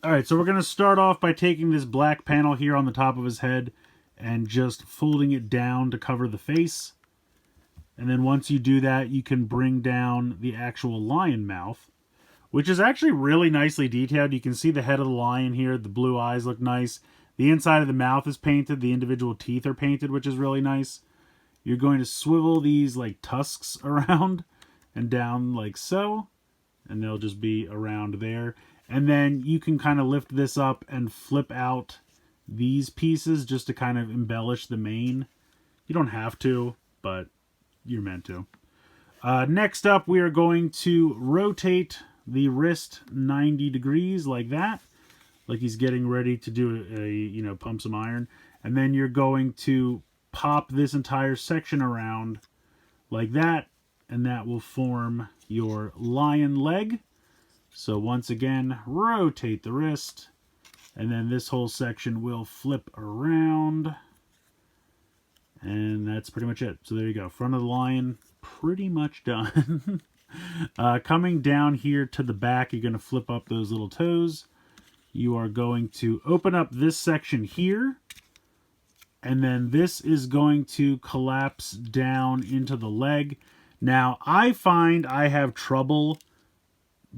Alright, so we're going to start off by taking this black panel here on the top of his head and just folding it down to cover the face. And then once you do that, you can bring down the actual lion mouth, which is actually really nicely detailed. You can see the head of the lion here. The blue eyes look nice. The inside of the mouth is painted. The individual teeth are painted, which is really nice. You're going to swivel these like tusks around and down like so, and they'll just be around there. And then you can kind of lift this up and flip out these pieces just to kind of embellish the mane. You don't have to, but you're meant to. Next up, we are going to rotate the wrist 90 degrees like that, like he's getting ready to do pump some iron. And then you're going to pop this entire section around like that, and that will form your lion leg. So once again, rotate the wrist, and then this whole section will flip around. And that's pretty much it. So there you go. Front of the lion, pretty much done. Coming down here to the back, you're going to flip up those little toes. You are going to open up this section here. And then this is going to collapse down into the leg. Now, I find I have trouble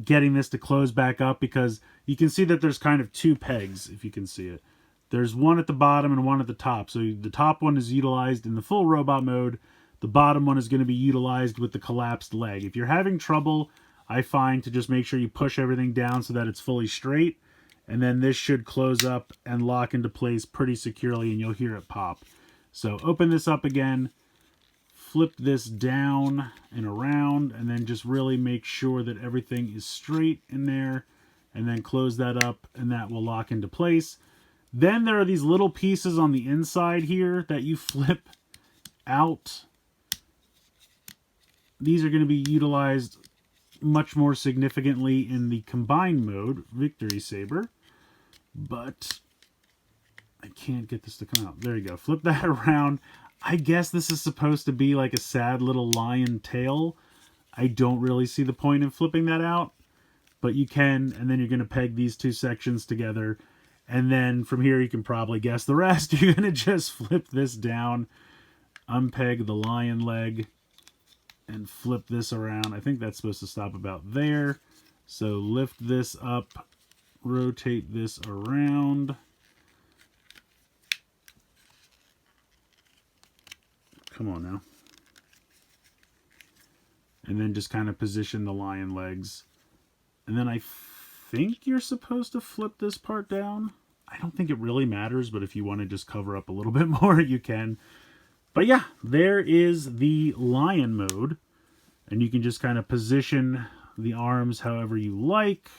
getting this to close back up because you can see that there's kind of two pegs, if you can see it. There's one at the bottom and one at the top. So the top one is utilized in the full robot mode. The bottom one is going to be utilized with the collapsed leg. If you're having trouble, I find to just make sure you push everything down so that it's fully straight. And then this should close up and lock into place pretty securely, and you'll hear it pop. So open this up again, flip this down and around, and then just really make sure that everything is straight in there. And then close that up, and that will lock into place. Then there are these little pieces on the inside here that you flip out. These are going to be utilized much more significantly in the combined mode, Victory Saber. But I can't get this to come out. There you go. Flip that around. I guess this is supposed to be like a sad little lion tail. I don't really see the point in flipping that out. But you can, and then you're going to peg these two sections together. And then from here, you can probably guess the rest. You're going to just flip this down, unpeg the lion leg, and flip this around. I think that's supposed to stop about there. So lift this up, rotate this around. Come on now. And then just kind of position the lion legs. And then I think you're supposed to flip this part down. I don't think it really matters, but if you want to just cover up a little bit more, you can. But yeah, there is the lion mode. And you can just kind of position the arms however you like.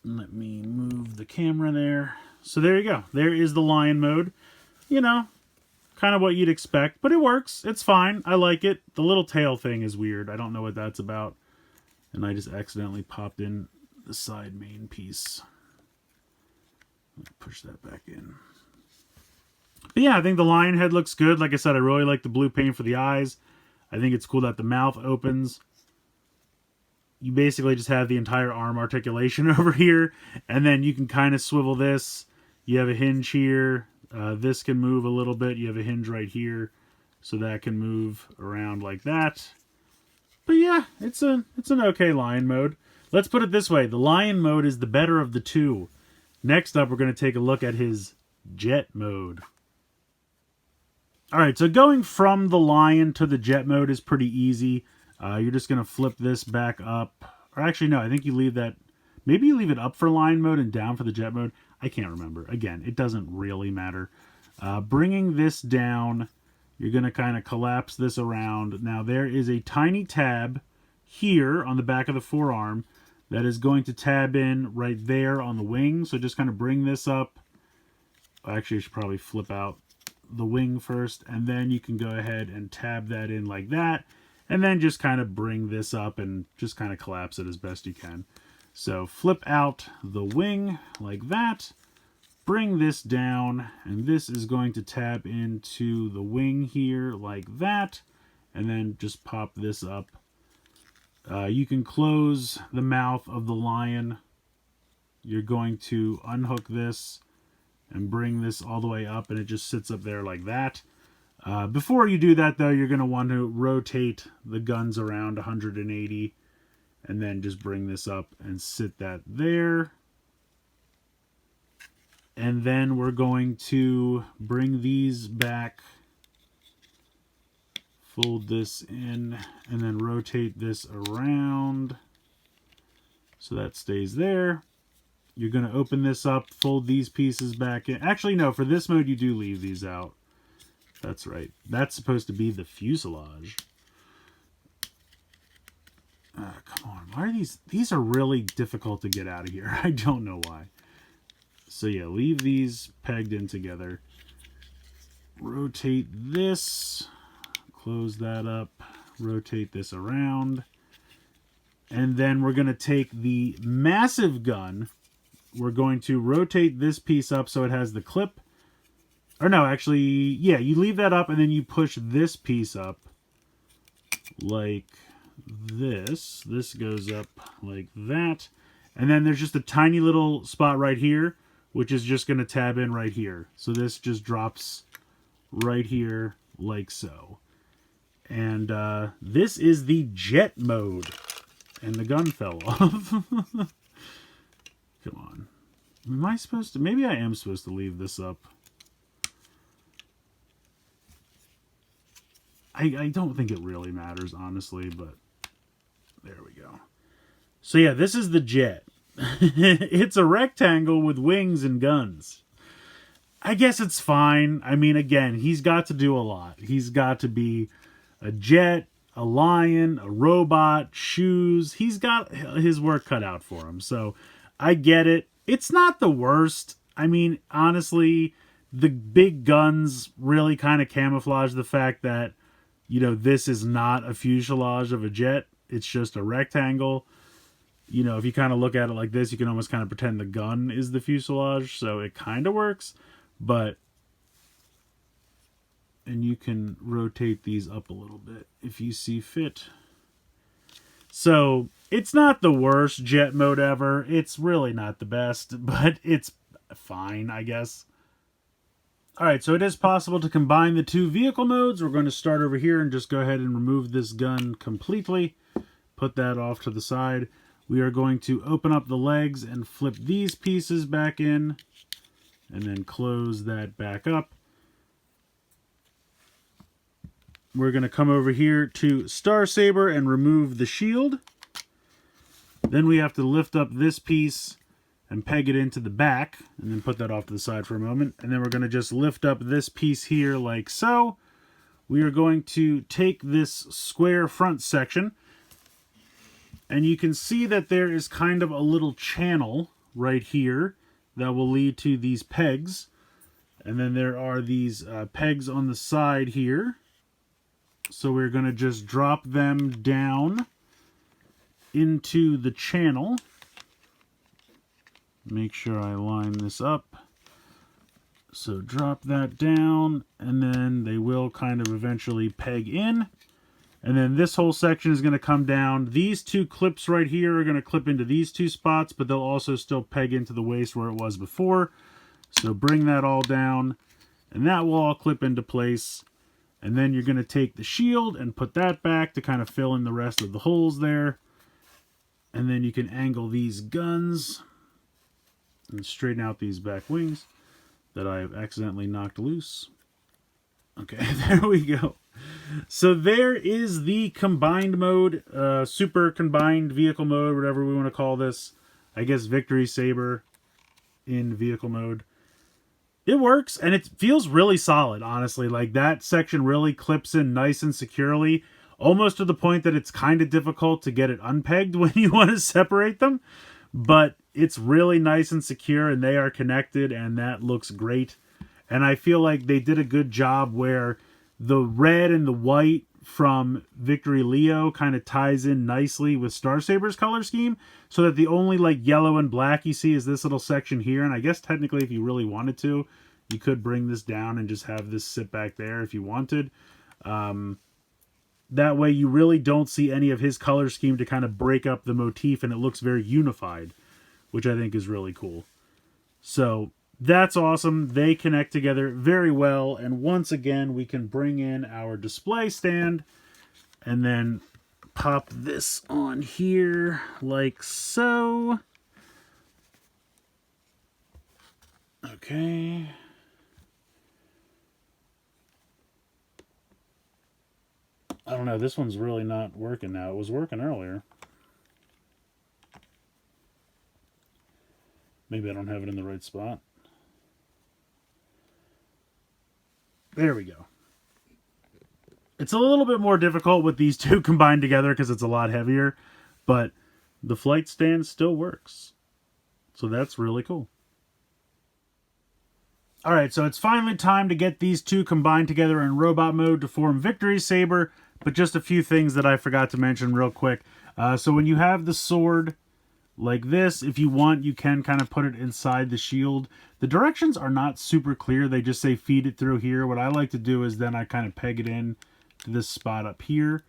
Let me move the camera there. So there you go. There is the lion mode. You know, kind of what you'd expect, but it works. It's fine. I like it. The little tail thing is weird. I don't know what that's about. And I just accidentally popped in the side main piece. Push that back in. But yeah, I think the lion head looks good. Like I said, I really like the blue paint for the eyes. I think it's cool that the mouth opens. You basically just have the entire arm articulation over here. And then you can kind of swivel this. You have a hinge here. This can move a little bit. You have a hinge right here. So that can move around like that. But yeah, it's an okay lion mode. Let's put it this way. The lion mode is the better of the two. Next up, we're going to take a look at his jet mode. Alright, so going from the lion to the jet mode is pretty easy. You're just going to flip this back up. Or actually, no, I think you leave that... Maybe you leave it up for lion mode and down for the jet mode. I can't remember. Again, it doesn't really matter. Bringing this down, you're going to kind of collapse this around. Now, there is a tiny tab here on the back of the forearm that is going to tab in right there on the wing. So just kind of bring this up. Actually, I should probably flip out the wing first, and then you can go ahead and tab that in like that, and then just kind of bring this up and just kind of collapse it as best you can. So flip out the wing like that, bring this down, and this is going to tab into the wing here like that, and then just pop this up. You can close the mouth of the lion. You're going to unhook this and bring this all the way up, and it just sits up there like that. Before you do that, though, you're going to want to rotate the guns around 180, and then just bring this up and sit that there. And then we're going to bring these back, fold this in, and then rotate this around so that stays there. You're going to open this up, fold these pieces back in. Actually, no, for this mode, you do leave these out. That's right. That's supposed to be the fuselage. Come on. Why are these? These are really difficult to get out of here. I don't know why. So yeah, leave these pegged in together. Rotate this. Close that up. Rotate this around. And then we're going to take the massive gun. We're going to rotate this piece up so it has the clip. Or no, actually, yeah, you leave that up and then you push this piece up like this. This goes up like that. And then there's just a tiny little spot right here, which is just going to tab in right here. So this just drops right here like so. And this is the jet mode. And the gun fell off. Come on. Am I supposed to? Maybe I am supposed to leave this up. I don't think it really matters, honestly, but there we go. So yeah, this is the jet. It's a rectangle with wings and guns. I guess it's fine. I mean, again, he's got to do a lot. He's got to be a jet, a lion, a robot, shoes. He's got his work cut out for him. So I get it. It's not the worst. I mean, honestly, the big guns really kind of camouflage the fact that, you know, this is not a fuselage of a jet. It's just a rectangle. You know, if you kind of look at it like this, you can almost kind of pretend the gun is the fuselage. So it kind of works. But, and you can rotate these up a little bit if you see fit. So it's not the worst jet mode ever. It's really not the best, but it's fine, I guess. All right, so it is possible to combine the two vehicle modes. We're going to start over here and just go ahead and remove this gun completely. Put that off to the side. We are going to open up the legs and flip these pieces back in and then close that back up. We're going to come over here to Star Saber and remove the shield. Then we have to lift up this piece and peg it into the back, and then put that off to the side for a moment. And then we're going to just lift up this piece here like so. We are going to take this square front section, and you can see that there is kind of a little channel right here that will lead to these pegs. And then there are these pegs on the side here. So we're going to just drop them down into the channel. Make sure I line this up. So drop that down, and then they will kind of eventually peg in. And then this whole section is going to come down. These two clips right here are going to clip into these two spots, but they'll also still peg into the waist where it was before. So bring that all down, and that will all clip into place. And then you're going to take the shield and put that back to kind of fill in the rest of the holes there. And then you can angle these guns and straighten out these back wings that I have accidentally knocked loose. Okay, there we go. So there is the combined mode, super combined vehicle mode, whatever we want to call this. I guess Victory Saber in vehicle mode. It works, and it feels really solid, honestly. Like, that section really clips in nice and securely, almost to the point that it's kind of difficult to get it unpegged when you want to separate them. But it's really nice and secure, and they are connected, and that looks great. And I feel like they did a good job where the red and the white from Victory Leo kind of ties in nicely with Star Saber's color scheme, so that the only like yellow and black you see is this little section here. And I guess technically if you really wanted to, you could bring this down and just have this sit back there if you wanted. That way you really don't see any of his color scheme to kind of break up the motif, and it looks very unified, which I think is really cool. So that's awesome. They connect together very well. And once again, we can bring in our display stand and then pop this on here like so. Okay. I don't know. This one's really not working now. It was working earlier. Maybe I don't have it in the right spot. There we go. It's a little bit more difficult with these two combined together because it's a lot heavier, but the flight stand still works. So that's really cool. Alright, so it's finally time to get these two combined together in robot mode to form Victory Saber, but just a few things that I forgot to mention real quick. So when you have the sword like this, if you want, you can kind of put it inside the shield. The directions are not super clear. They just say feed it through here. What I like to do is then I kind of peg it in to this spot up here.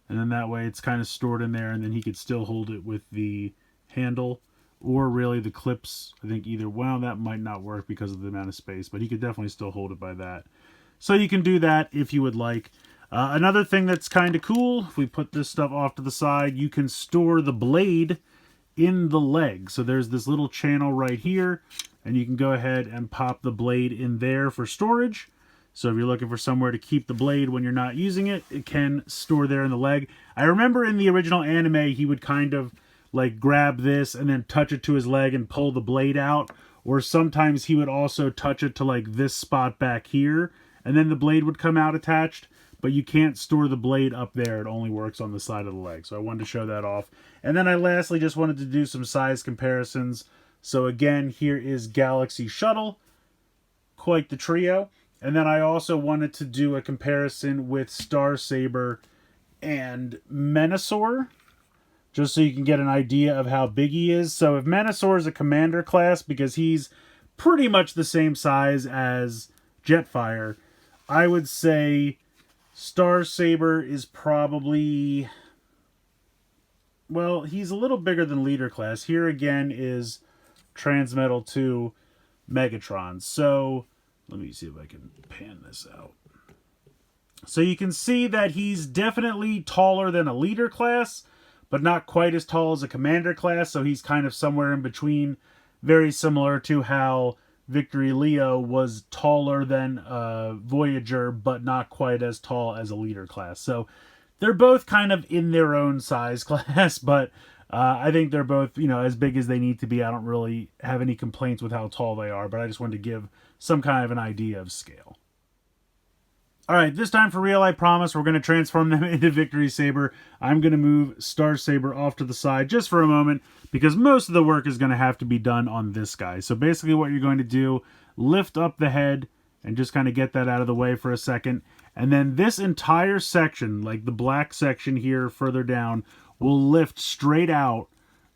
And then that way it's kind of stored in there, and then he could still hold it with the handle. Or really the clips, I think either, well, that might not work because of the amount of space, but he could definitely still hold it by that. So you can do that if you would like. Another thing that's kind of cool, if we put this stuff off to the side, you can store the blade in the leg. So there's this little channel right here, and you can go ahead and pop the blade in there for storage. So if you're looking for somewhere to keep the blade when you're not using it, it can store there in the leg. I remember in the original anime, he would kind of like grab this and then touch it to his leg and pull the blade out. Or sometimes he would also touch it to like this spot back here, and then the blade would come out attached. But you can't store the blade up there. It only works on the side of the leg. So I wanted to show that off. And then I lastly just wanted to do some size comparisons. So again, here is Galaxy Shuttle. Quite the trio. And then I also wanted to do a comparison with Star Saber and Menasor, just so you can get an idea of how big he is. So if Menasor is a commander class, because he's pretty much the same size as Jetfire, I would say Star Saber is probably, well, he's a little bigger than leader class. Here again is Transmetal 2 Megatron. So let me see if I can pan this out. So you can see that he's definitely taller than a leader class, but not quite as tall as a commander class. So he's kind of somewhere in between, very similar to how Victory Leo was taller than Voyager, but not quite as tall as a leader class. So they're both kind of in their own size class, but I think they're both, you know, as big as they need to be. I don't really have any complaints with how tall they are, but I just wanted to give some kind of an idea of scale. All right, this time for real, I promise we're going to transform them into Victory Saber. I'm going to move Star Saber off to the side just for a moment, because most of the work is going to have to be done on this guy. So basically what you're going to do, lift up the head and just kind of get that out of the way for a second. And then this entire section, like the black section here further down, will lift straight out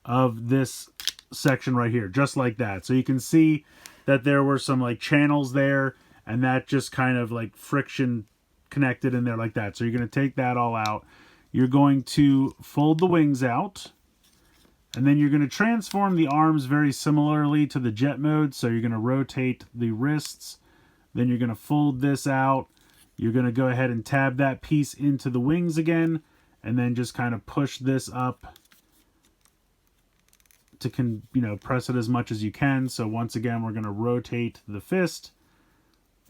of this section right here, just like that. So you can see that there were some like channels there, and that just kind of like friction connected in there like that. So you're going to take that all out. You're going to fold the wings out. And then you're going to transform the arms very similarly to the jet mode. So you're going to rotate the wrists. Then you're going to fold this out. You're going to go ahead and tab that piece into the wings again. And then just kind of push this up to, press it as much as you can. So once again, we're going to rotate the fist.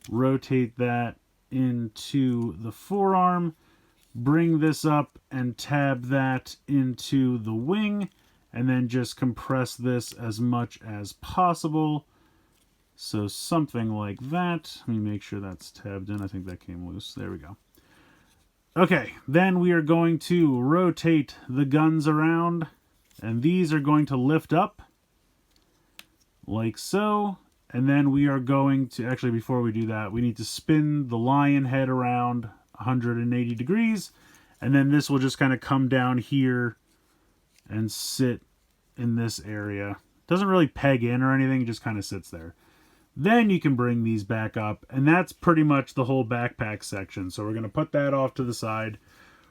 Rotate that into the forearm, bring this up and tab that into the wing, and then just compress this as much as possible. So something like that. Let me make sure that's tabbed in. I think that came loose. There we go. Okay, then we are going to rotate the guns around, and these are going to lift up like so. And then we are going to, actually before we do that, we need to spin the lion head around 180 degrees. And then this will just kind of come down here and sit in this area. Doesn't really peg in or anything, it just kind of sits there. Then you can bring these back up, and that's pretty much the whole backpack section. So we're going to put that off to the side.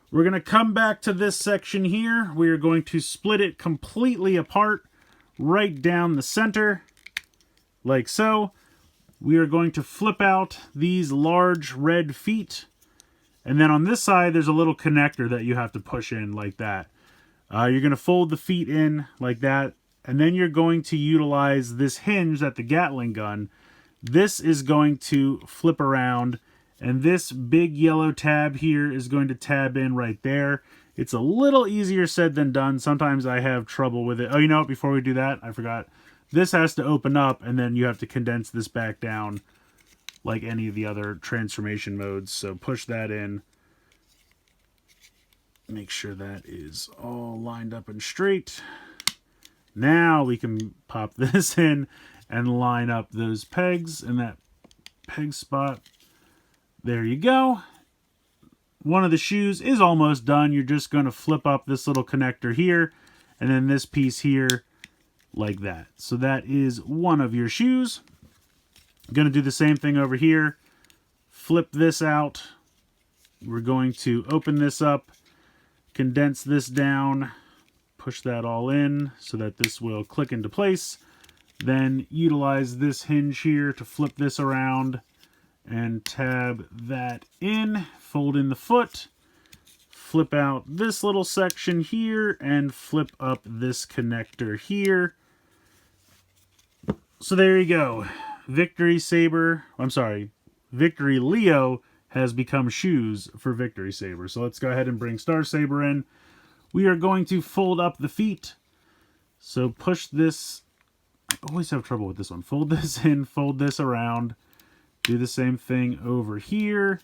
We're going to come back to this section here. We are going to split it completely apart right down the center. Like so. We are going to flip out these large red feet. And then on this side, there's a little connector that you have to push in like that. You're going to fold the feet in like that. And then you're going to utilize this hinge at the Gatling gun. This is going to flip around. And this big yellow tab here is going to tab in right there. It's a little easier said than done. Sometimes I have trouble with it. Oh, you know what? Before we do that, I forgot. This has to open up, and then you have to condense this back down like any of the other transformation modes. So push that in. Make sure that is all lined up and straight. Now we can pop this in and line up those pegs in that peg spot. There you go. one of the shoes is almost done. You're just going to flip up this little connector here, and then this piece here, like that. So that is one of your shoes. I'm going to do the same thing over here. Flip this out. We're going to open this up, condense this down, push that all in so that this will click into place. Then utilize this hinge here to flip this around and tab that in, fold in the foot, flip out this little section here, and flip up this connector here. So there you go. Victory Leo has become shoes for Victory Saber. So let's go ahead and bring Star Saber in. We are going to fold up the feet. So push this. I always have trouble with this one. Fold this in, fold this around. Do the same thing over here.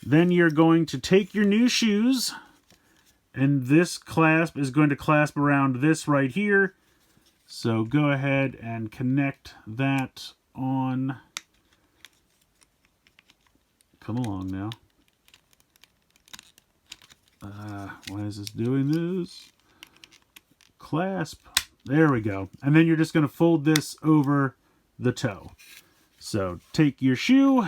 Then you're going to take your new shoes, and this clasp is going to clasp around this right here. So go ahead and connect that on. Come along now. Why is this doing this? Clasp. There we go. And then you're just going to fold this over the toe. So take your shoe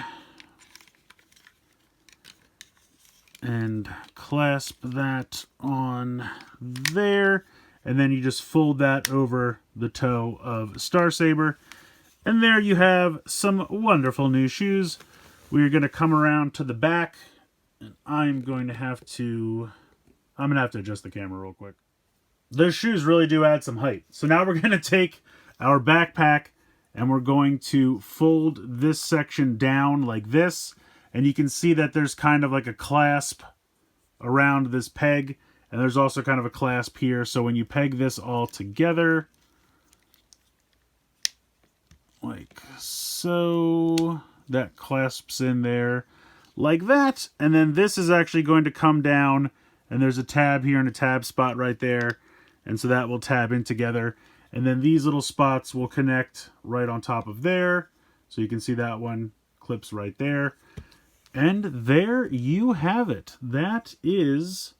and clasp that on there. And then you just fold that over the toe of Star Saber. And there you have some wonderful new shoes. We're going to come around to the back. And I'm going to have to adjust the camera real quick. Those shoes really do add some height. So now we're going to take our backpack and we're going to fold this section down like this. And you can see that there's kind of like a clasp around this peg. And there's also kind of a clasp here. So when you peg this all together, like so, that clasps in there like that. And then this is actually going to come down, and there's a tab here and a tab spot right there. And so that will tab in together. And then these little spots will connect right on top of there. So you can see that one clips right there. And there you have it. That is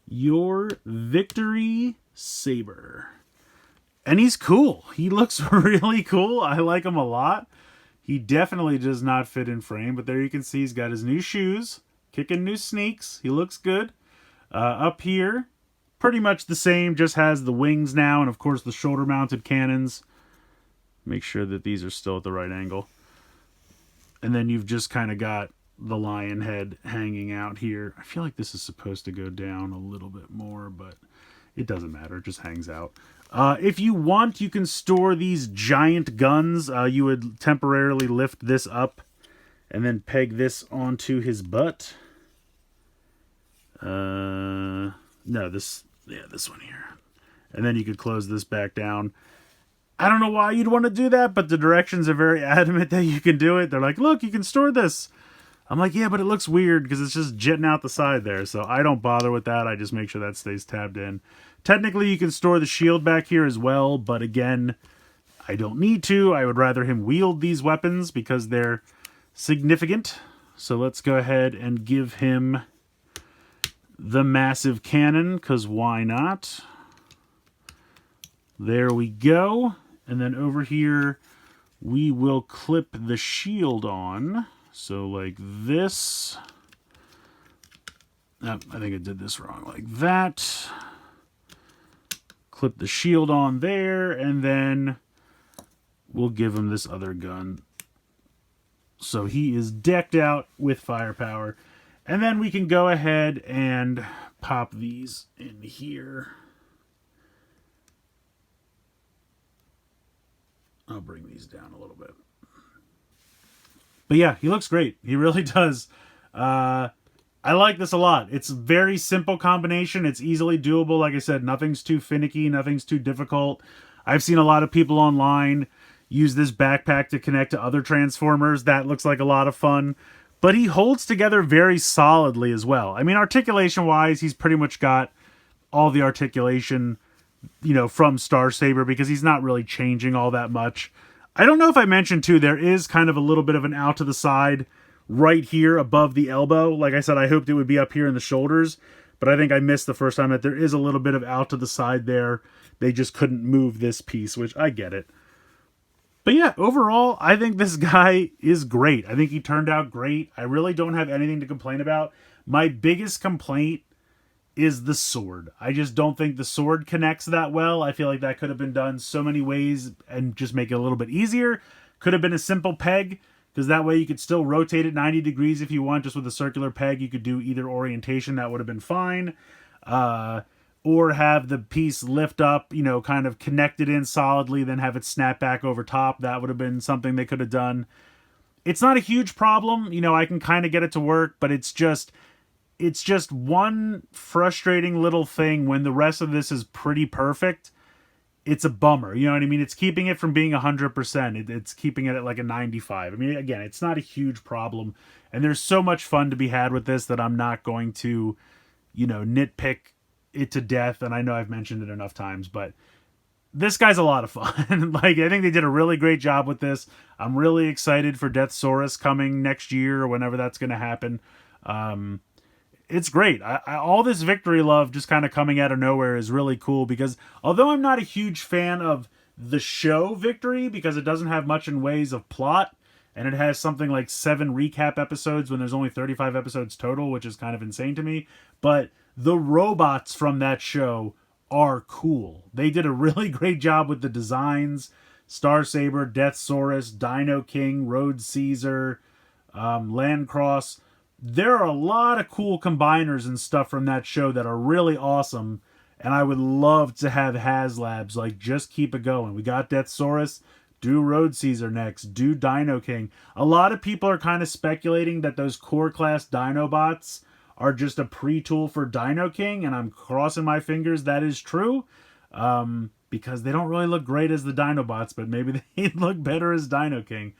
your Victory Saber. And he's cool. He looks really cool. I like him a lot. He definitely does not fit in frame, but there you can see he's got his new shoes, kicking new sneaks. He looks good. Up here, pretty much the same, just has the wings now, and of course the shoulder-mounted cannons. Make sure that these are still at the right angle. And then you've just kind of got the lion head hanging out here. I feel like this is supposed to go down a little bit more, but it doesn't matter. It just hangs out. If you want, you can store these giant guns. You would temporarily lift this up and then peg this onto his butt. No, this one here. And then you could close this back down. I don't know why you'd want to do that, but the directions are very adamant that you can do it. They're like, look, you can store this. I'm like, yeah, but it looks weird because it's just jetting out the side there. So I don't bother with that. I just make sure that stays tabbed in. Technically, you can store the shield back here as well, but again, I don't need to. I would rather him wield these weapons because they're significant. So let's go ahead and give him the massive cannon, because why not? There we go. And then over here, we will clip the shield on. So like this. Oh, I think I did this wrong. Like that. Clip the shield on there, and then we'll give him this other gun. So he is decked out with firepower. And then we can go ahead and pop these in here. I'll bring these down a little bit. But yeah, he looks great. He really does. I like this a lot. It's a very simple combination. It's easily doable. Like I said, nothing's too finicky. Nothing's too difficult. I've seen a lot of people online use this backpack to connect to other Transformers. That looks like a lot of fun. But he holds together very solidly as well. I mean, articulation-wise, he's pretty much got all the articulation, you know, from Star Saber because he's not really changing all that much. I don't know if I mentioned, too, there is kind of a little bit of an out to the side right here above the elbow. Like I said, I hoped it would be up here in the shoulders, but I think I missed the first time that there is a little bit of out to the side there. They just couldn't move this piece, which I get it. But yeah, overall, I think this guy is great. I think he turned out great. I really don't have anything to complain about. My biggest complaint is the sword. I just don't think the sword connects that well. I feel like that could have been done so many ways and just make it a little bit easier. Could have been a simple peg, because that way you could still rotate it 90 degrees if you want. Just with a circular peg, you could do either orientation. That would have been fine. Or have the piece lift up, kind of connected in solidly, then have it snap back over top. That would have been something they could have done. It's not a huge problem. I can kind of get it to work, but it's just one frustrating little thing when the rest of this is pretty perfect. It's a bummer. You know what I mean? It's keeping it from being 100%. It's keeping it at like a 95. I mean, again, it's not a huge problem. And there's so much fun to be had with this that I'm not going to, nitpick it to death. And I know I've mentioned it enough times, but this guy's a lot of fun. Like, I think they did a really great job with this. I'm really excited for Deathsaurus coming next year or whenever that's going to happen. It's great. All this victory love just kind of coming out of nowhere is really cool, because although I'm not a huge fan of the show Victory, because it doesn't have much in ways of plot, and it has something like 7 recap episodes when there's only 35 episodes total, which is kind of insane to me, but the robots from that show are cool. They did a really great job with the designs. Star Saber, Deathsaurus, Dino King, Road Caesar, Landcross. There are a lot of cool combiners and stuff from that show that are really awesome, and I would love to have HasLabs just keep it going. We got Deathsaurus, do Road Caesar next, do Dino King. A lot of people are kind of speculating that those core class Dinobots are just a pre-tool for Dino King, and I'm crossing my fingers that is true, because they don't really look great as the Dinobots, but maybe they look better as Dino King.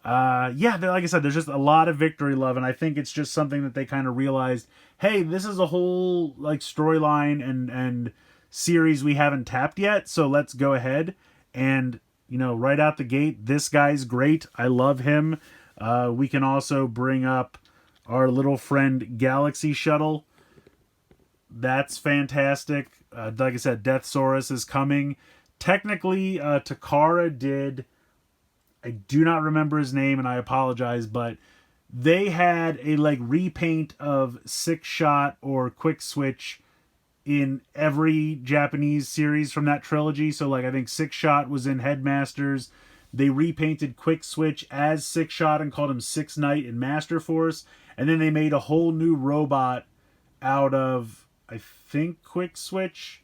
Yeah, like I said, there's just a lot of victory love, and I think it's just something that they kind of realized, hey, this is a whole storyline and series we haven't tapped yet, so let's go ahead and right out the gate, this guy's great. I love him. We can also bring up our little friend Galaxy Shuttle. That's fantastic. Like I said, Deathsaurus is coming. Technically, Takara did, I do not remember his name and I apologize, but they had a repaint of Six Shot or Quick Switch in every Japanese series from that trilogy. So I think Six Shot was in Headmasters. They repainted Quick Switch as Six Shot and called him Six Knight in Master Force. And then they made a whole new robot out of, I think, Quick Switch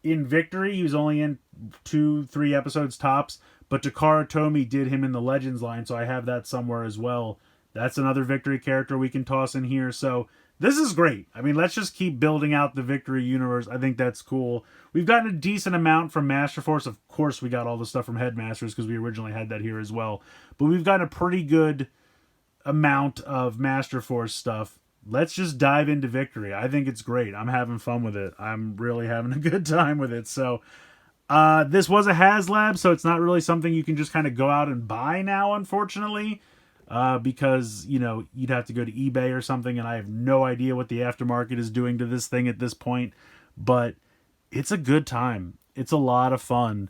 in Victory. He was only in 2-3 episodes tops. But Takara Tomy did him in the Legends line, so I have that somewhere as well. That's another Victory character we can toss in here. So this is great. I mean, let's just keep building out the Victory universe. I think that's cool. We've gotten a decent amount from Master Force. Of course, we got all the stuff from Headmasters because we originally had that here as well. But we've gotten a pretty good amount of Master Force stuff. Let's just dive into Victory. I think it's great. I'm having fun with it. I'm really having a good time with it. So this was a HasLab, so it's not really something you can just kind of go out and buy now, unfortunately, because, you'd have to go to eBay or something, and I have no idea what the aftermarket is doing to this thing at this point, but it's a good time. It's a lot of fun.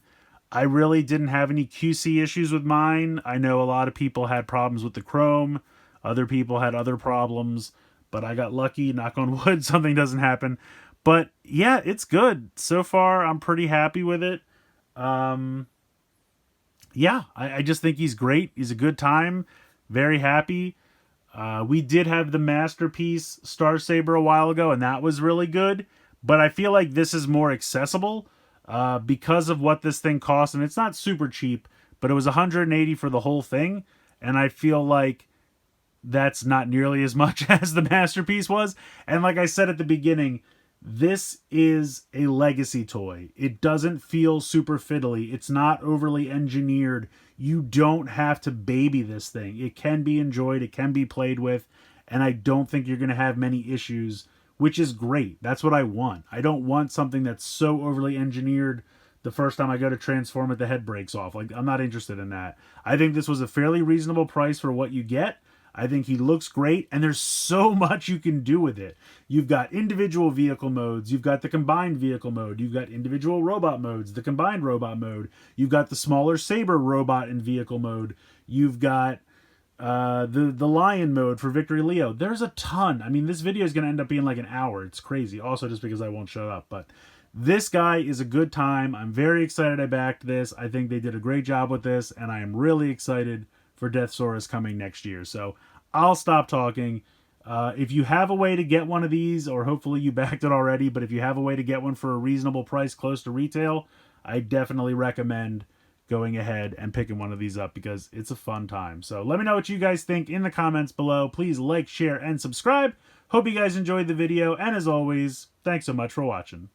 I really didn't have any QC issues with mine. I know a lot of people had problems with the Chrome. Other people had other problems, but I got lucky, knock on wood, something doesn't happen. But yeah, it's good. So far, I'm pretty happy with it. Yeah, I just think he's great. He's a good time. Very happy. We did have the Masterpiece Star Saber a while ago, and that was really good. But I feel like this is more accessible because of what this thing costs. And it's not super cheap, but it was $180 for the whole thing. And I feel like that's not nearly as much as the Masterpiece was. And like I said at the beginning, this is a legacy toy. It doesn't feel super fiddly. It's not overly engineered. You don't have to baby this thing. It can be enjoyed. It can be played with. And I don't think you're going to have many issues, which is great. That's what I want. I don't want something that's so overly engineered the first time I go to transform it, the head breaks off. I'm not interested in that. I think this was a fairly reasonable price for what you get. I think he looks great, and there's so much you can do with it. You've got individual vehicle modes, you've got the combined vehicle mode, you've got individual robot modes, the combined robot mode, you've got the smaller Saber robot and vehicle mode, you've got the lion mode for Victory Leo. There's a ton. I mean, this video is going to end up being like an hour. It's crazy. Also, just because I won't shut up. But this guy is a good time. I'm very excited I backed this. I think they did a great job with this, and I am really excited for Deathsaurus coming next year. So I'll stop talking. If you have a way to get one of these, or hopefully you backed it already, but if you have a way to get one for a reasonable price close to retail, I definitely recommend going ahead and picking one of these up because it's a fun time. So let me know what you guys think in the comments below. Please like, share, and subscribe. Hope you guys enjoyed the video, and as always, thanks so much for watching.